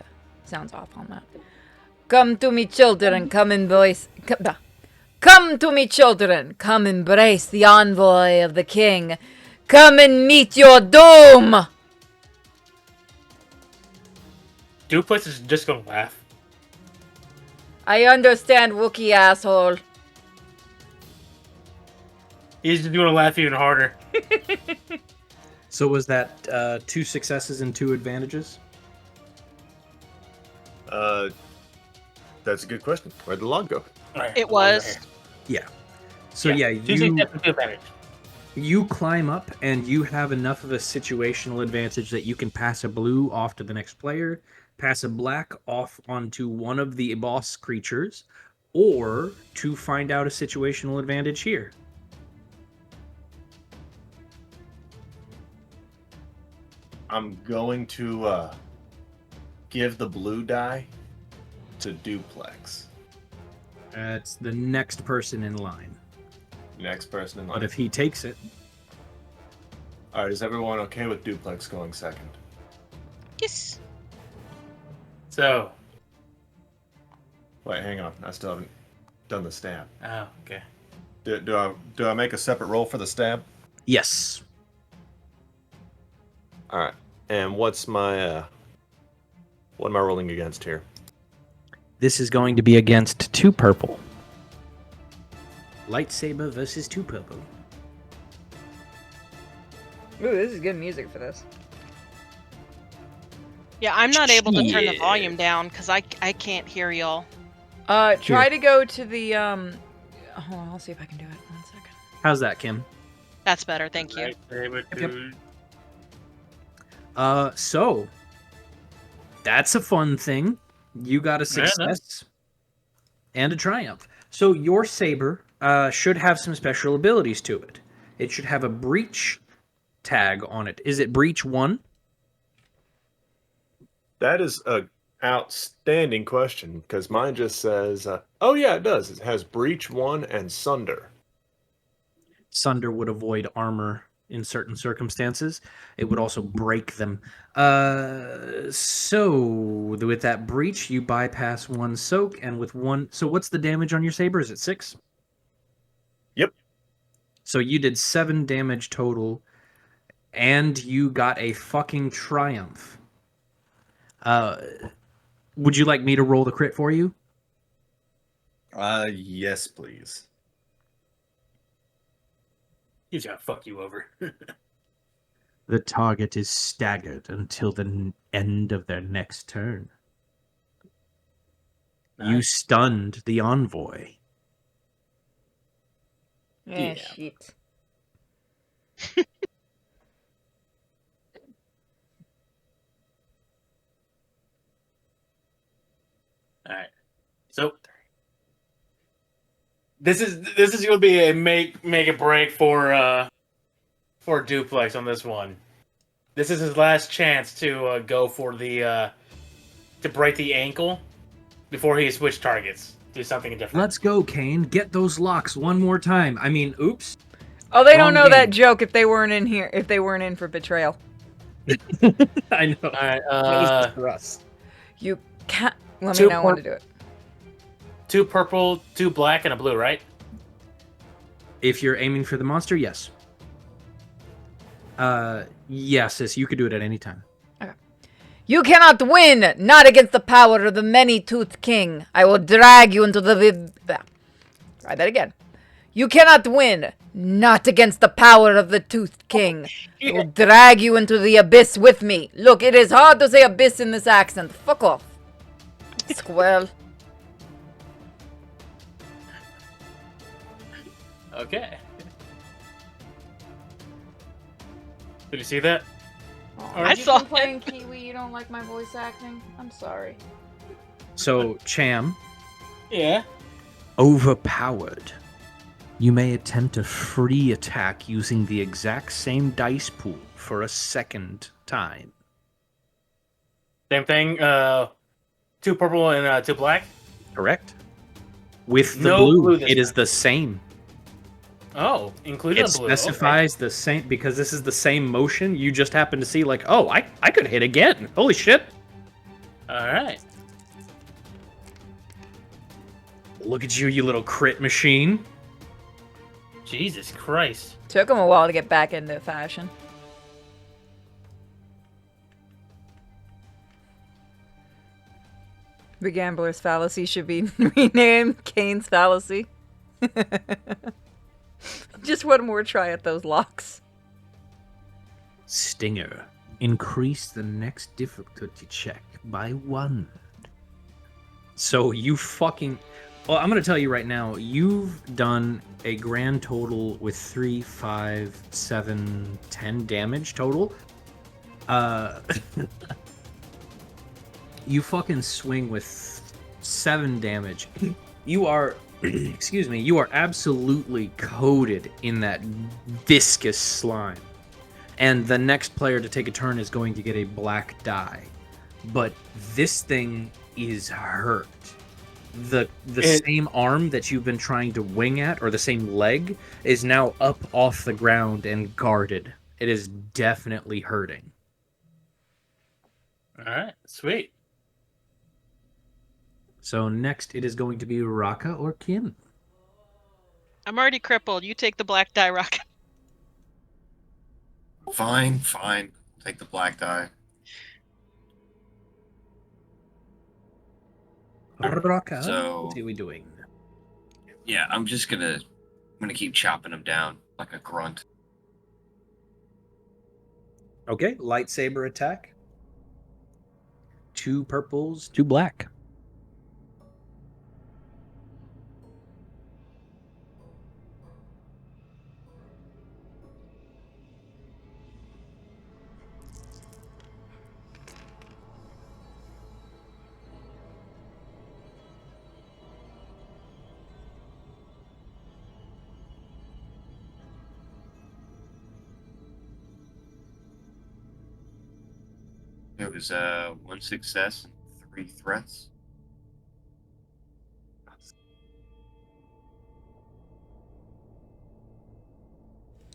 sounds off on that. Come to me, children, come embrace. Come to me, children, come embrace the envoy of the king. Come and meet your doom! Duplex is just gonna laugh. I understand, Wookiee asshole. He's just gonna laugh even harder. So was that 2 successes and 2 advantages? That's a good question. Where'd the log go? It was. Yeah. So yeah, you climb up and you have enough of a situational advantage that you can pass a blue off to the next player, pass a black off onto one of the boss creatures, or to find out a situational advantage here. I'm going to give the blue die to Duplex. That's the next person in line. Next person in line. But if he takes it, All right, is everyone okay with Duplex going second? Yes. So, Wait, hang on. I still haven't done the stab. oh, okay. Do I make a separate roll for the stab? yes. All right. And what's my what am I rolling against here? This is going to be against 2 purple. Lightsaber versus 2 purple. Ooh, this is good music for this. Yeah, I'm not able to turn the volume down because I can't hear y'all. Try to go to the hold on, I'll see if I can do it. 1 second. How's that, Kim? That's better, thank you. So that's a fun thing. You got a success and a triumph. So your saber should have some special abilities to it. It should have a breach tag on it. Is it breach 1? That is a outstanding question because mine just says, oh yeah, it does. It has breach 1 and sunder. Sunder would avoid armor in certain circumstances. It would also break them. So with that breach, you bypass 1 soak, and with 1... So what's the damage on your saber? Is it 6? Yep. So you did 7 damage total, and you got a fucking triumph. Would you like me to roll the crit for you? Yes, please. He's gonna fuck you over. The target is staggered until the end of their next turn. Nice. You stunned the envoy. Yeah, shit. All right. So this is going to be a make a break for Duplex on this one. This is his last chance to go for the to break the ankle before he switch targets. Do something different. Let's go, Kane. Get those locks one more time. I mean, oops. Oh, they Wrong don't know game. that joke if they weren't in here. If they weren't in for betrayal, I know. All right. That was just for us. you can't. Let me know when to do it. 2 purple, 2 black, and a blue, right? If you're aiming for the monster, yes. Yes, sis, you could do it at any time. You cannot win, not against the power of the many-toothed king. I will drag you into the... Try that again. You cannot win, not against the power of the toothed king. I will drag you into the abyss with me. Look, it is hard to say abyss in this accent. Fuck off. Squirrel. Okay. Did you see that? I saw it. playing Kiwi. You don't like my voice acting? I'm sorry. So, Cham, Yeah. overpowered. You may attempt a free attack using the exact same dice pool for a second time. Same thing. 2 purple and 2 black. Correct? With the No blue, blue this it is time. the same. Oh, including It the blue. specifies the same, because this is the same motion. You just happen to see, like, oh, I could hit again. Holy shit. Okay. All right. Look at you, you little crit machine. Jesus Christ. Took him a while to get back into fashion. The gambler's fallacy should be renamed Kane's fallacy. Just one more try at those locks. Stinger. Increase the next difficulty check by 1. So you fucking... Well, I'm going to tell you right now, you've done a grand total with 3, 5, 7, 10 damage total. You fucking swing with 7 damage. You are... excuse me, you are absolutely coated in that viscous slime. And the next player to take a turn is going to get a black die. But this thing is hurt. The same arm that you've been trying to wing at, or the same leg, is now up off the ground and guarded. It is definitely hurting. All right. Sweet. So next it is going to be Raka or Kim. I'm already crippled. You take the black die, Rock. Fine. Take the black die. Raka, So- what are we doing? Yeah, I'm gonna keep chopping him down like a grunt. Okay, lightsaber attack. 2 purples, 2 black. It was 1 success and 3 threats.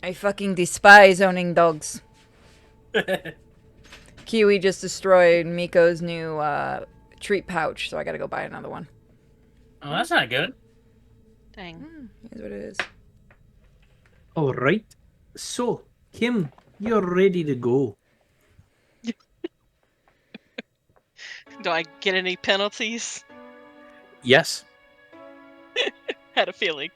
I fucking despise owning dogs. Kiwi just destroyed Miko's new treat pouch, so I gotta go buy another one. Oh, that's not good. Dang. Here's what it is. All right. So, Kim, you're ready to go. Do I get any penalties? Yes. Had a feeling.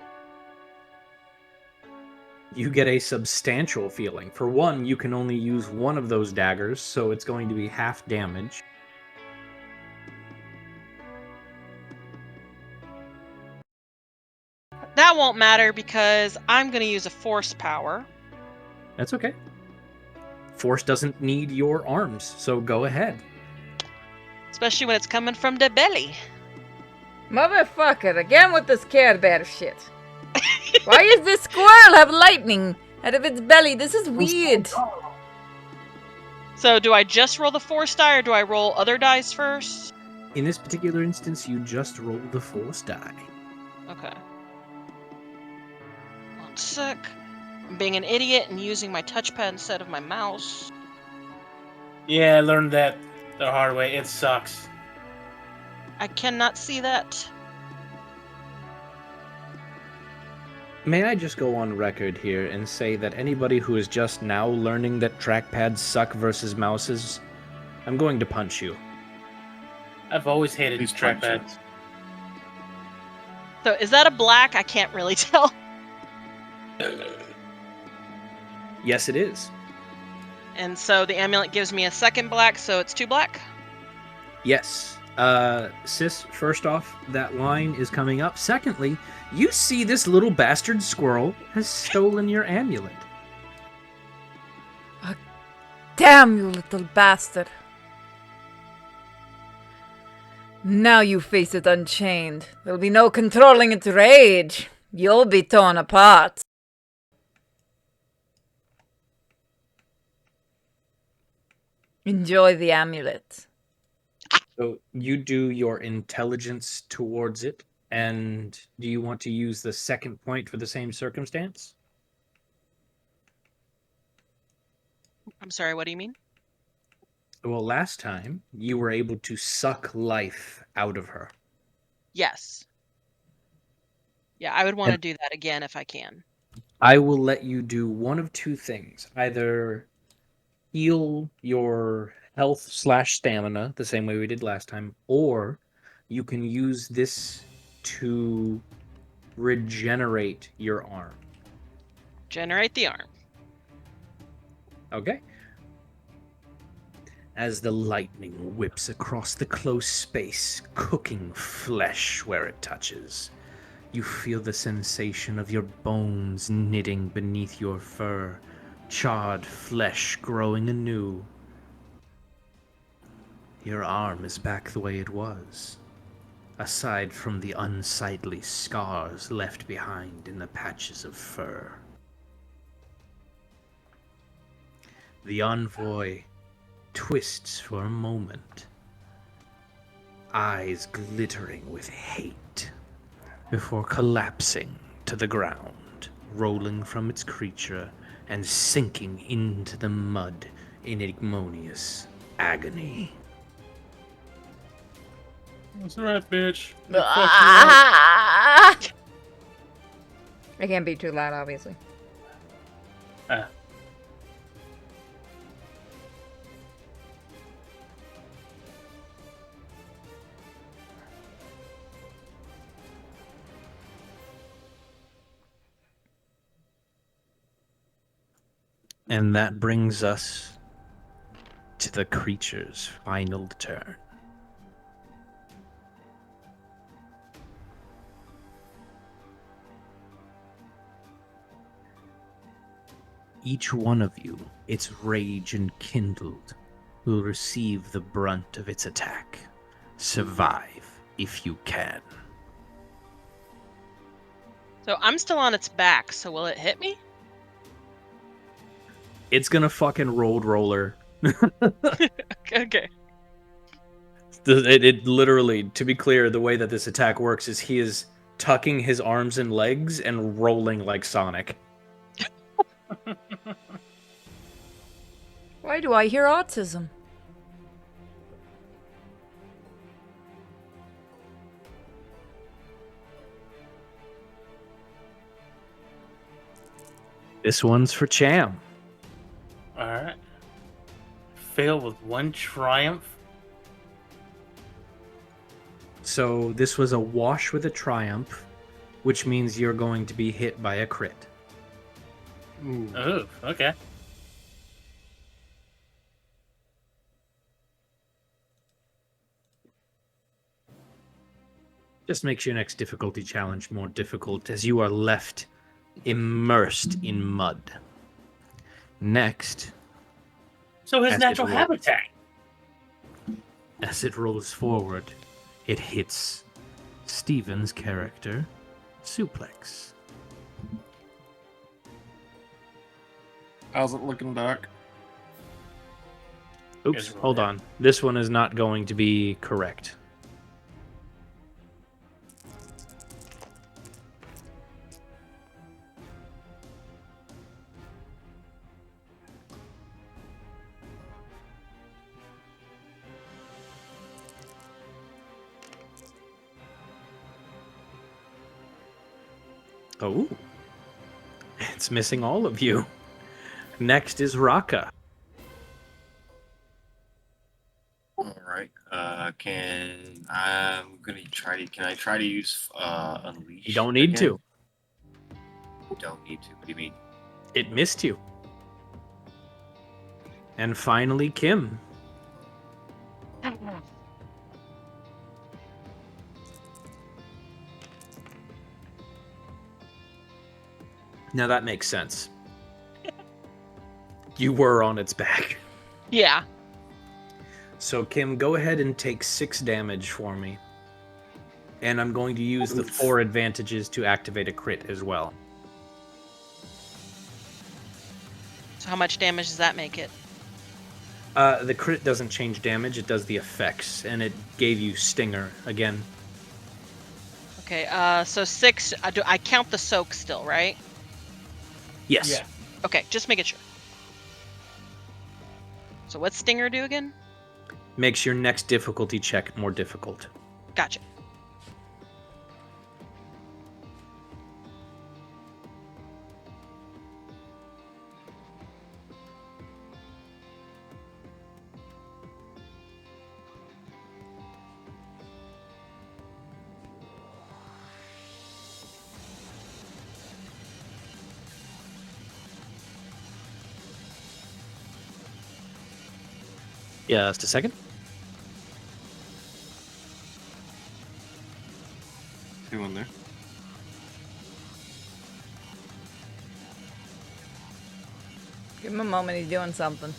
You get a substantial feeling. For one, you can only use one of those daggers, so it's going to be half damage. That won't matter because I'm going to use a force power. That's okay. Force doesn't need your arms, so go ahead. Especially when it's coming from the belly. Motherfucker, again with this Care Bear shit. Why is this squirrel have lightning out of its belly? This is weird. So do I just roll the force die or do I roll other dice first? In this particular instance, you just roll the force die. Okay. 1 sec. I'm being an idiot and using my touchpad instead of my mouse. Yeah, I learned that the hard way. It sucks. I cannot see that. May I just go on record here and say that anybody who is just now learning that trackpads suck versus mouses, I'm going to punch you. I've always hated Please punch it. trackpads. So is that a black? I can't really tell. Yes, it is. And so the amulet gives me a second black, so it's 2 black? Yes. Sis, first off, that line is coming up. Secondly, you see this little bastard squirrel has stolen your amulet. Damn you, little bastard. Now you face it unchained. There'll be no controlling its rage. You'll be torn apart. Enjoy the amulet. So you do your intelligence towards it, and do you want to use the second point for the same circumstance? I'm sorry, what do you mean? Well, last time, you were able to suck life out of her. Yes. Yeah, I would want to do that again if I can. I will let you do one of two things. Either heal your health/stamina the same way we did last time, or you can use this to regenerate your arm. Generate the arm. Okay. As the lightning whips across the close space, cooking flesh where it touches, you feel the sensation of your bones knitting beneath your fur, charred flesh growing anew. Your arm is back the way it was, aside from the unsightly scars left behind in the patches of fur. The envoy twists for a moment, eyes glittering with hate, before collapsing to the ground, rolling from its creature and sinking into the mud in ignominious agony. That's right, bitch. I can't be too loud, obviously. And that brings us to the creature's final turn. each one of you, its rage enkindled, will receive the brunt of its attack. Survive if you can. So I'm still on its back, so will it hit me? It's gonna fucking roller. Okay. It literally, to be clear, the way that this attack works is he is tucking his arms and legs and rolling like Sonic. Why do I hear autism? This one's for Cham. Alright. Fail with 1 triumph. So this was a wash with a triumph, which means you're going to be hit by a crit. Oh, okay. Just makes your next difficulty challenge more difficult as you are left immersed in mud. Next, So his As natural it rolls. habitat. as it rolls forward, it hits Steven's character, Suplex. How's it looking, Doc? Oops, Guys roll hold that. on. This one is not going to be correct. Oh. It's missing all of you. Next is Raka. All right. Can I try to use unleash? You don't need again? to. Don't need to. What do you mean? It missed you. And finally, Kim. Now that makes sense. You were on its back. Yeah. So, Kim, go ahead and take 6 damage for me. And I'm going to use the 4 advantages to activate a crit as well. So how much damage does that make it? The crit doesn't change damage, it does the effects, and it gave you Stinger again. Okay, so 6, I count the soak still, right? Yes. Yeah. Okay, just making sure. So what's Stinger do again? Makes your next difficulty check more difficult. Gotcha. Yeah, just a second. Anyone there? Give him a moment, he's doing something.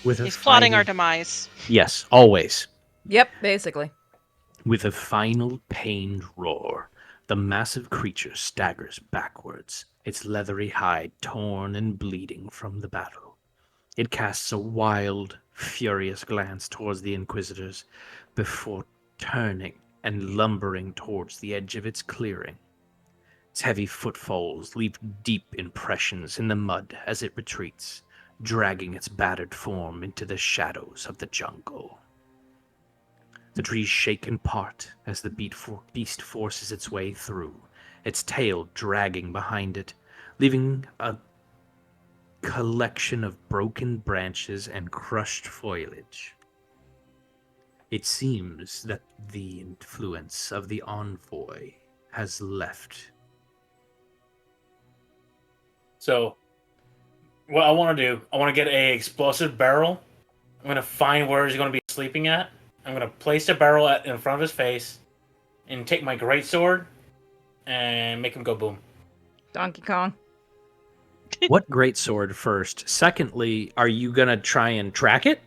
With a He's plotting our final- demise. Yes, always. Yep, basically. With a final pained roar, the massive creature staggers backwards, its leathery hide torn and bleeding from the battle. It casts a wild, furious glance towards the Inquisitors before turning and lumbering towards the edge of its clearing. Its heavy footfalls leave deep impressions in the mud as it retreats, dragging its battered form into the shadows of the jungle. The trees shake and part as the beast forces its way through, its tail dragging behind it, leaving a collection of broken branches and crushed foliage. It seems that the influence of the envoy has left. So, what I want to do, I want to get a explosive barrel. I'm going to find where he's going to be sleeping at. I'm going to place the barrel in front of his face and take my greatsword and make him go boom. Donkey Kong. What greatsword first? Secondly, are you gonna try and track it?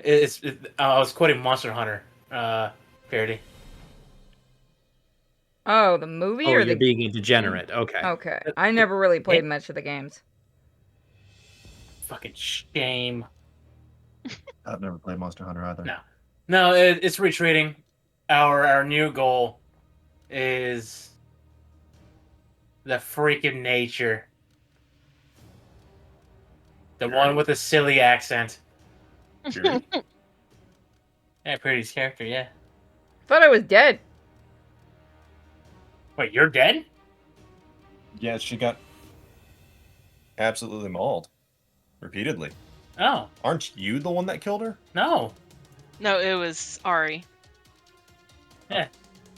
I was quoting Monster Hunter parody. Oh, the movie Oh, or you're the... being a degenerate. Okay. Okay. I never really played much of the games. Fucking shame. I've never played Monster Hunter either. No, it's retreating. Our new goal is the freaking nature. The one with the silly accent. Judy? Yeah, Purdy's character, yeah. Thought I was dead. Wait, you're dead? Yeah, she got absolutely mauled. Repeatedly. Oh, Aren't you the one that killed her? no. No, it was Ari.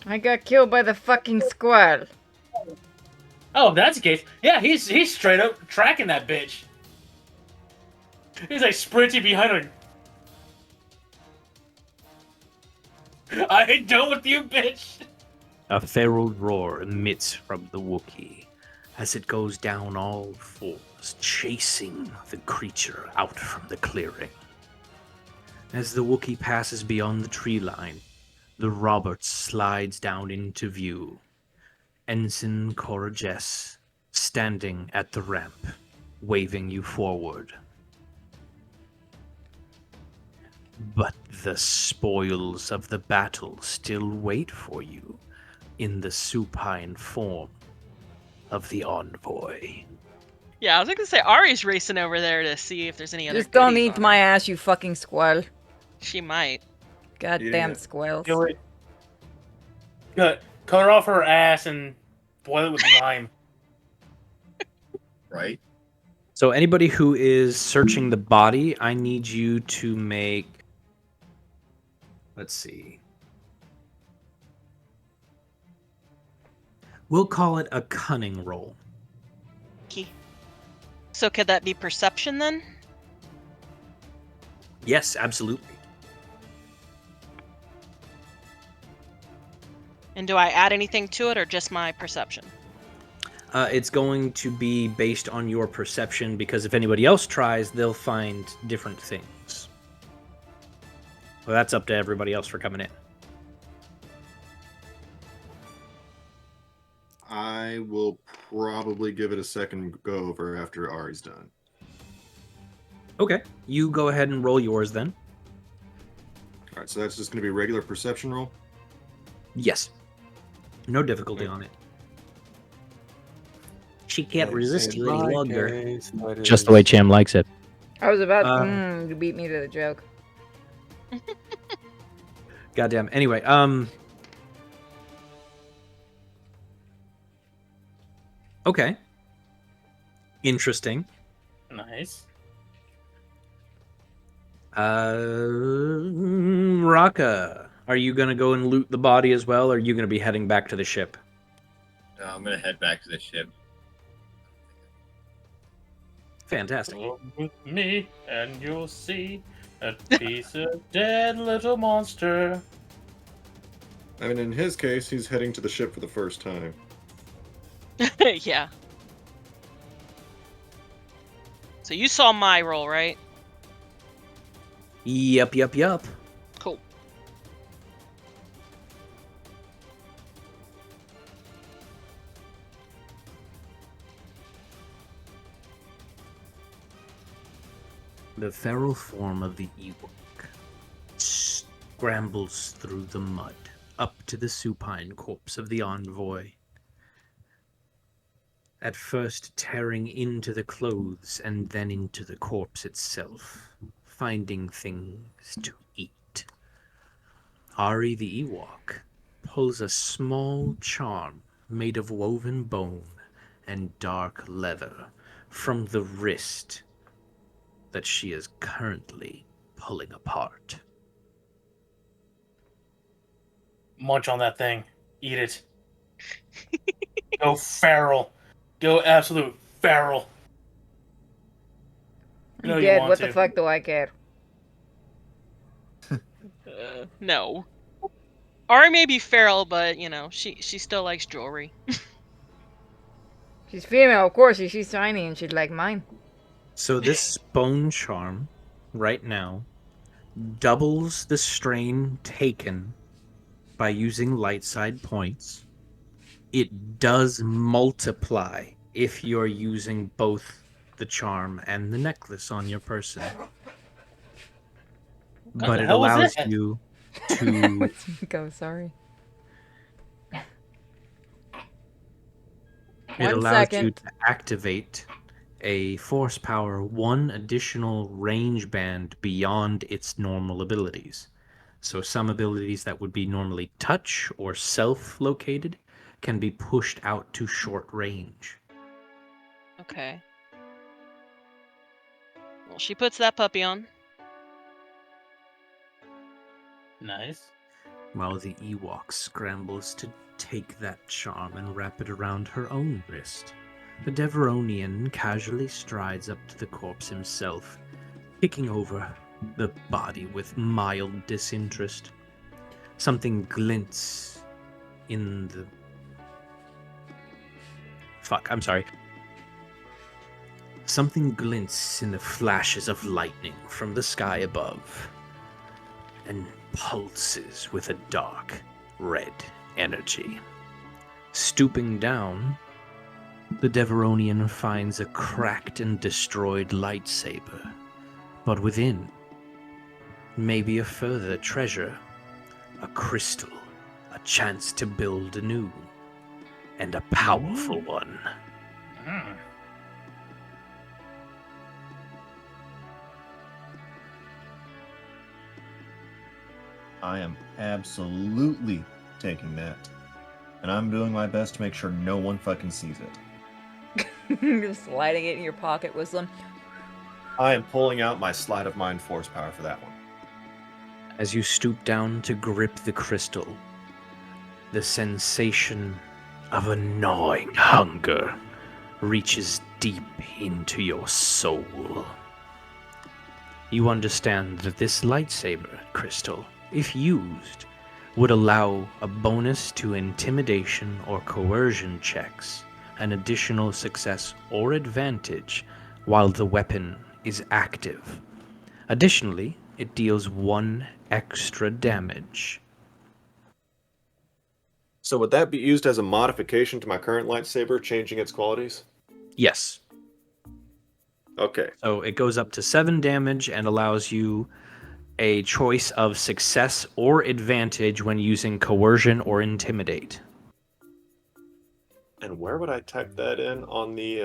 I got killed by the fucking squirrel. Oh, if that's the case. Yeah, he's straight up tracking that bitch. He's like sprinting behind her. I ain't done with you, bitch. A feral roar emits from the Wookiee as it goes down all fours, chasing the creature out from the clearing. As the Wookiee passes beyond the tree line, the Roberts slides down into view. Ensign Cora Jess standing at the ramp, waving you forward. But the spoils of the battle still wait for you in the supine form of the envoy. Yeah, I was gonna say Ari's racing over there to see if there's any other. Just don't goodies eat on my her. ass, you fucking squirrel. She might. Goddamn Yeah. squirrels. Do it. Good. Cut her off her ass and boil it with lime. Right? So anybody who is searching the body, I need you to make... Let's see. We'll call it a cunning roll. So could that be perception then? Yes, absolutely. And do I add anything to it or just my perception? It's going to be based on your perception, because if anybody else tries, they'll find different things. Well, that's up to everybody else for coming in. I will probably give it a second go over after Ari's done. Okay, you go ahead and roll yours then. All right, so that's just going to be a regular perception roll. Yes. No difficulty on it. She can't resist you any longer. Just the way Cham likes it. I was about to beat me to the joke. Goddamn. Anyway, okay. Interesting. Nice. Raka, are you gonna go and loot the body as well, or are you gonna be heading back to the ship? I'm gonna head back to the ship. Fantastic. Come with me and you'll see a piece of dead little monster. I mean, in his case, he's heading to the ship for the first time. Yeah. So you saw my roll, right? Yup. Cool. The feral form of the Ewok scrambles through the mud up to the supine corpse of the envoy. At first tearing into the clothes and then into the corpse itself, finding things to eat. Ari the Ewok pulls a small charm made of woven bone and dark leather from the wrist that she is currently pulling apart. Munch on that thing. Eat it. Go feral. Go absolute feral. You know I'm you dead. want What to. the fuck do I care? No. Ari may be feral, but you know she still likes jewelry. She's female, of course. She's tiny and she'd like mine. So this bone charm, right now, doubles the strain taken by using light side points. It does multiply if you're using both the charm and the necklace on your person. But the it hell was allows that? you to Go, sorry. it 1 allows you second. to activate a force power 1 additional range band beyond its normal abilities. So some abilities that would be normally touch or self-located can be pushed out to short range. Okay. Well, she puts that puppy on. Nice. While the Ewok scrambles to take that charm and wrap it around her own wrist, the Deveronian casually strides up to the corpse himself, kicking over the body with mild disinterest. Something glints in the... I'm sorry. Something glints in the flashes of lightning from the sky above, and pulses with a dark, red energy. Stooping down, the Deveronian finds a cracked and destroyed lightsaber, but within, maybe a further treasure, a crystal, a chance to build anew, and a powerful one. I am absolutely taking that. And I'm doing my best to make sure no one fucking sees it. Just sliding it in your pocket, Whistling. I am pulling out my Sleight of Mind force power for that one. As you stoop down to grip the crystal, the sensation of a gnawing hunger reaches deep into your soul. You understand that this lightsaber crystal, if used, would allow a bonus to intimidation or coercion checks, an additional success or advantage while the weapon is active. Additionally, it deals 1 extra damage. So would that be used as a modification to my current lightsaber, changing its qualities? Yes. Okay. So it goes up to 7 damage and allows you a choice of success or advantage when using coercion or intimidate. And where would I type that in on the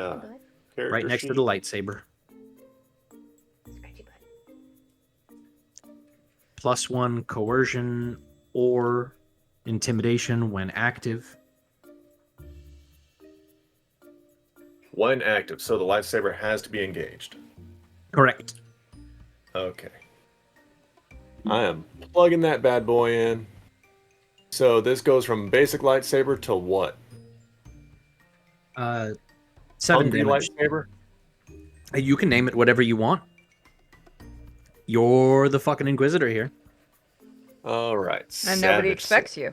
character Right next sheet? to the lightsaber. +1 coercion or intimidation when active. When active, so the lightsaber has to be engaged. Correct. Okay. I am plugging that bad boy in. So this goes from basic lightsaber to what? 7 Hungry damage. lightsaber? You can name it whatever you want. You're the fucking Inquisitor here. Alright. And nobody expects you.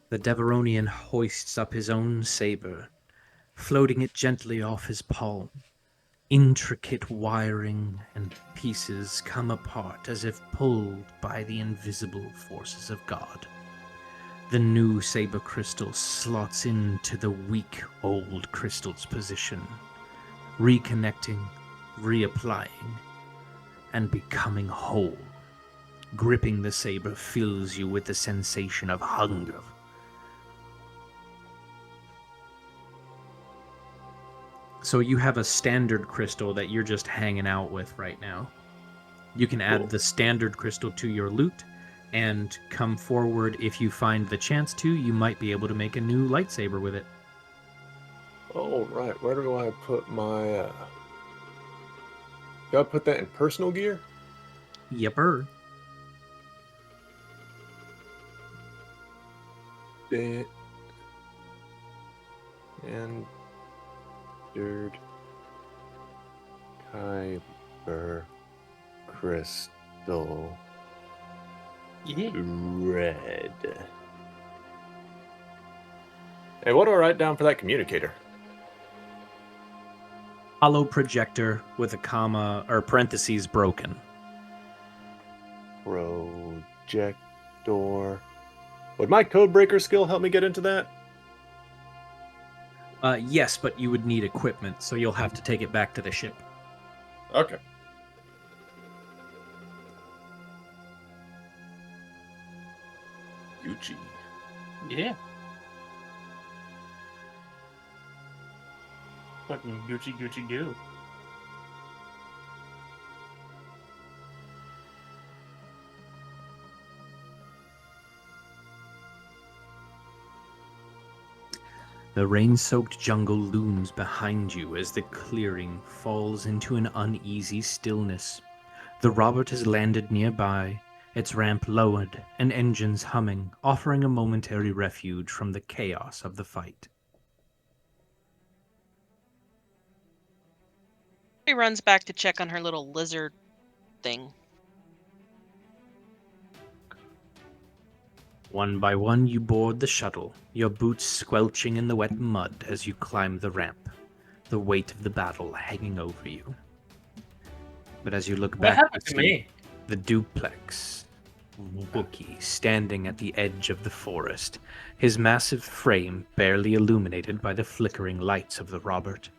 The Deveronian hoists up his own saber, floating it gently off his palm. Intricate wiring and pieces come apart as if pulled by the invisible forces of God. The new saber crystal slots into the weak old crystal's position, reconnecting, reapplying, and becoming whole. Gripping the saber fills you with the sensation of hunger. So you have a standard crystal that you're just hanging out with right now. You can add the standard crystal to your loot and come forward if you find the chance to. You might be able to make a new lightsaber with it. Alright, where do I put my... Do I put that in personal gear? Yepper. And... Dude... Kyber... Crystal... Yeah. Red... Hey, what do I write down for that communicator? Hollow projector with a comma or parentheses broken. Projector. Would my codebreaker skill help me get into that? Yes, but you would need equipment, so you'll have to take it back to the ship. Okay. Gucci. Yeah. Fucking Gucci Gucci goo. The rain-soaked jungle looms behind you as the clearing falls into an uneasy stillness. The Robert has landed nearby, its ramp lowered and engines humming, offering a momentary refuge from the chaos of the fight. She runs back to check on her little lizard thing. One by one, you board the shuttle, your boots squelching in the wet mud as you climb the ramp, the weight of the battle hanging over you. But as you look What back, happened you to see me? the duplex Wookiee standing at the edge of the forest, his massive frame barely illuminated by the flickering lights of the Robert.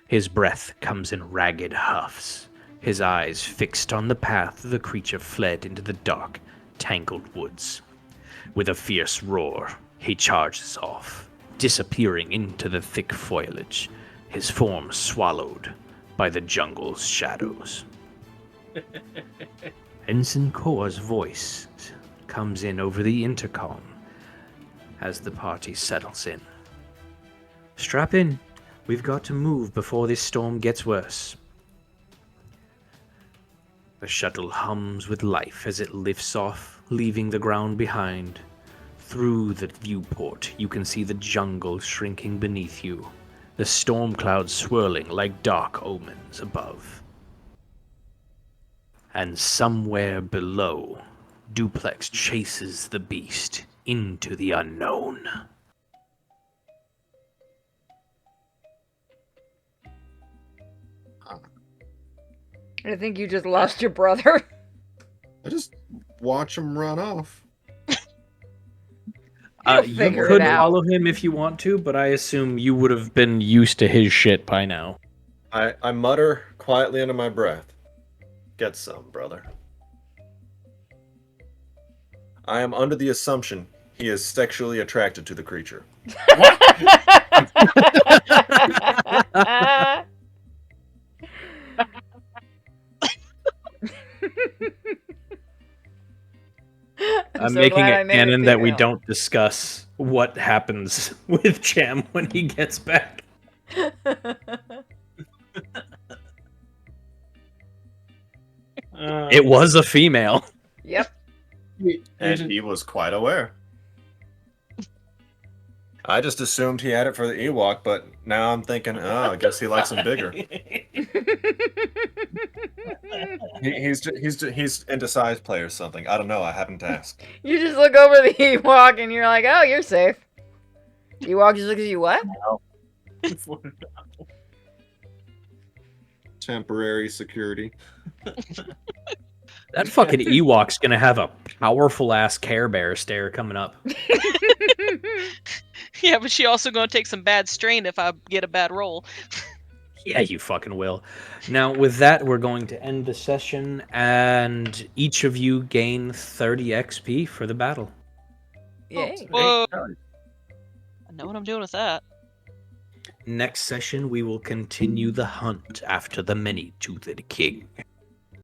His breath comes in ragged huffs, his eyes fixed on the path the creature fled into the dark, tangled woods. With a fierce roar, he charges off, disappearing into the thick foliage, his form swallowed by the jungle's shadows. Ensign Kor's voice comes in over the intercom as the party settles in. Strap in. We've got to move before this storm gets worse. The shuttle hums with life as it lifts off, leaving the ground behind. Through the viewport, you can see the jungle shrinking beneath you, the storm clouds swirling like dark omens above. And somewhere below, Duplex chases the beast into the unknown. I think you just lost your brother. I just watch him run off. You figure could it out. follow him if you want to, but I assume you would have been used to his shit by now. I mutter quietly under my breath. Get some, brother. I am under the assumption he is sexually attracted to the creature. I'm so making glad I it made canon that we female. don't discuss what happens with Cham when he gets back. It was a female. Yep. And he was quite aware. I just assumed he had it for the Ewok, but now I'm thinking, oh, I guess he likes them bigger. He's into size play or something. I don't know. I haven't asked. You just look over the Ewok and you're like, oh, you're safe. Ewok just looks at you, what? Temporary security. That fucking Ewok's gonna have a powerful ass Care Bear stare coming up. Yeah, but she also gonna take some bad strain if I get a bad roll. Yeah, you fucking will. Now, with that, we're going to end the session, and each of you gain 30 XP for the battle. Yay. Whoa. I know what I'm doing with that. Next session, we will continue the hunt after the many-toothed king.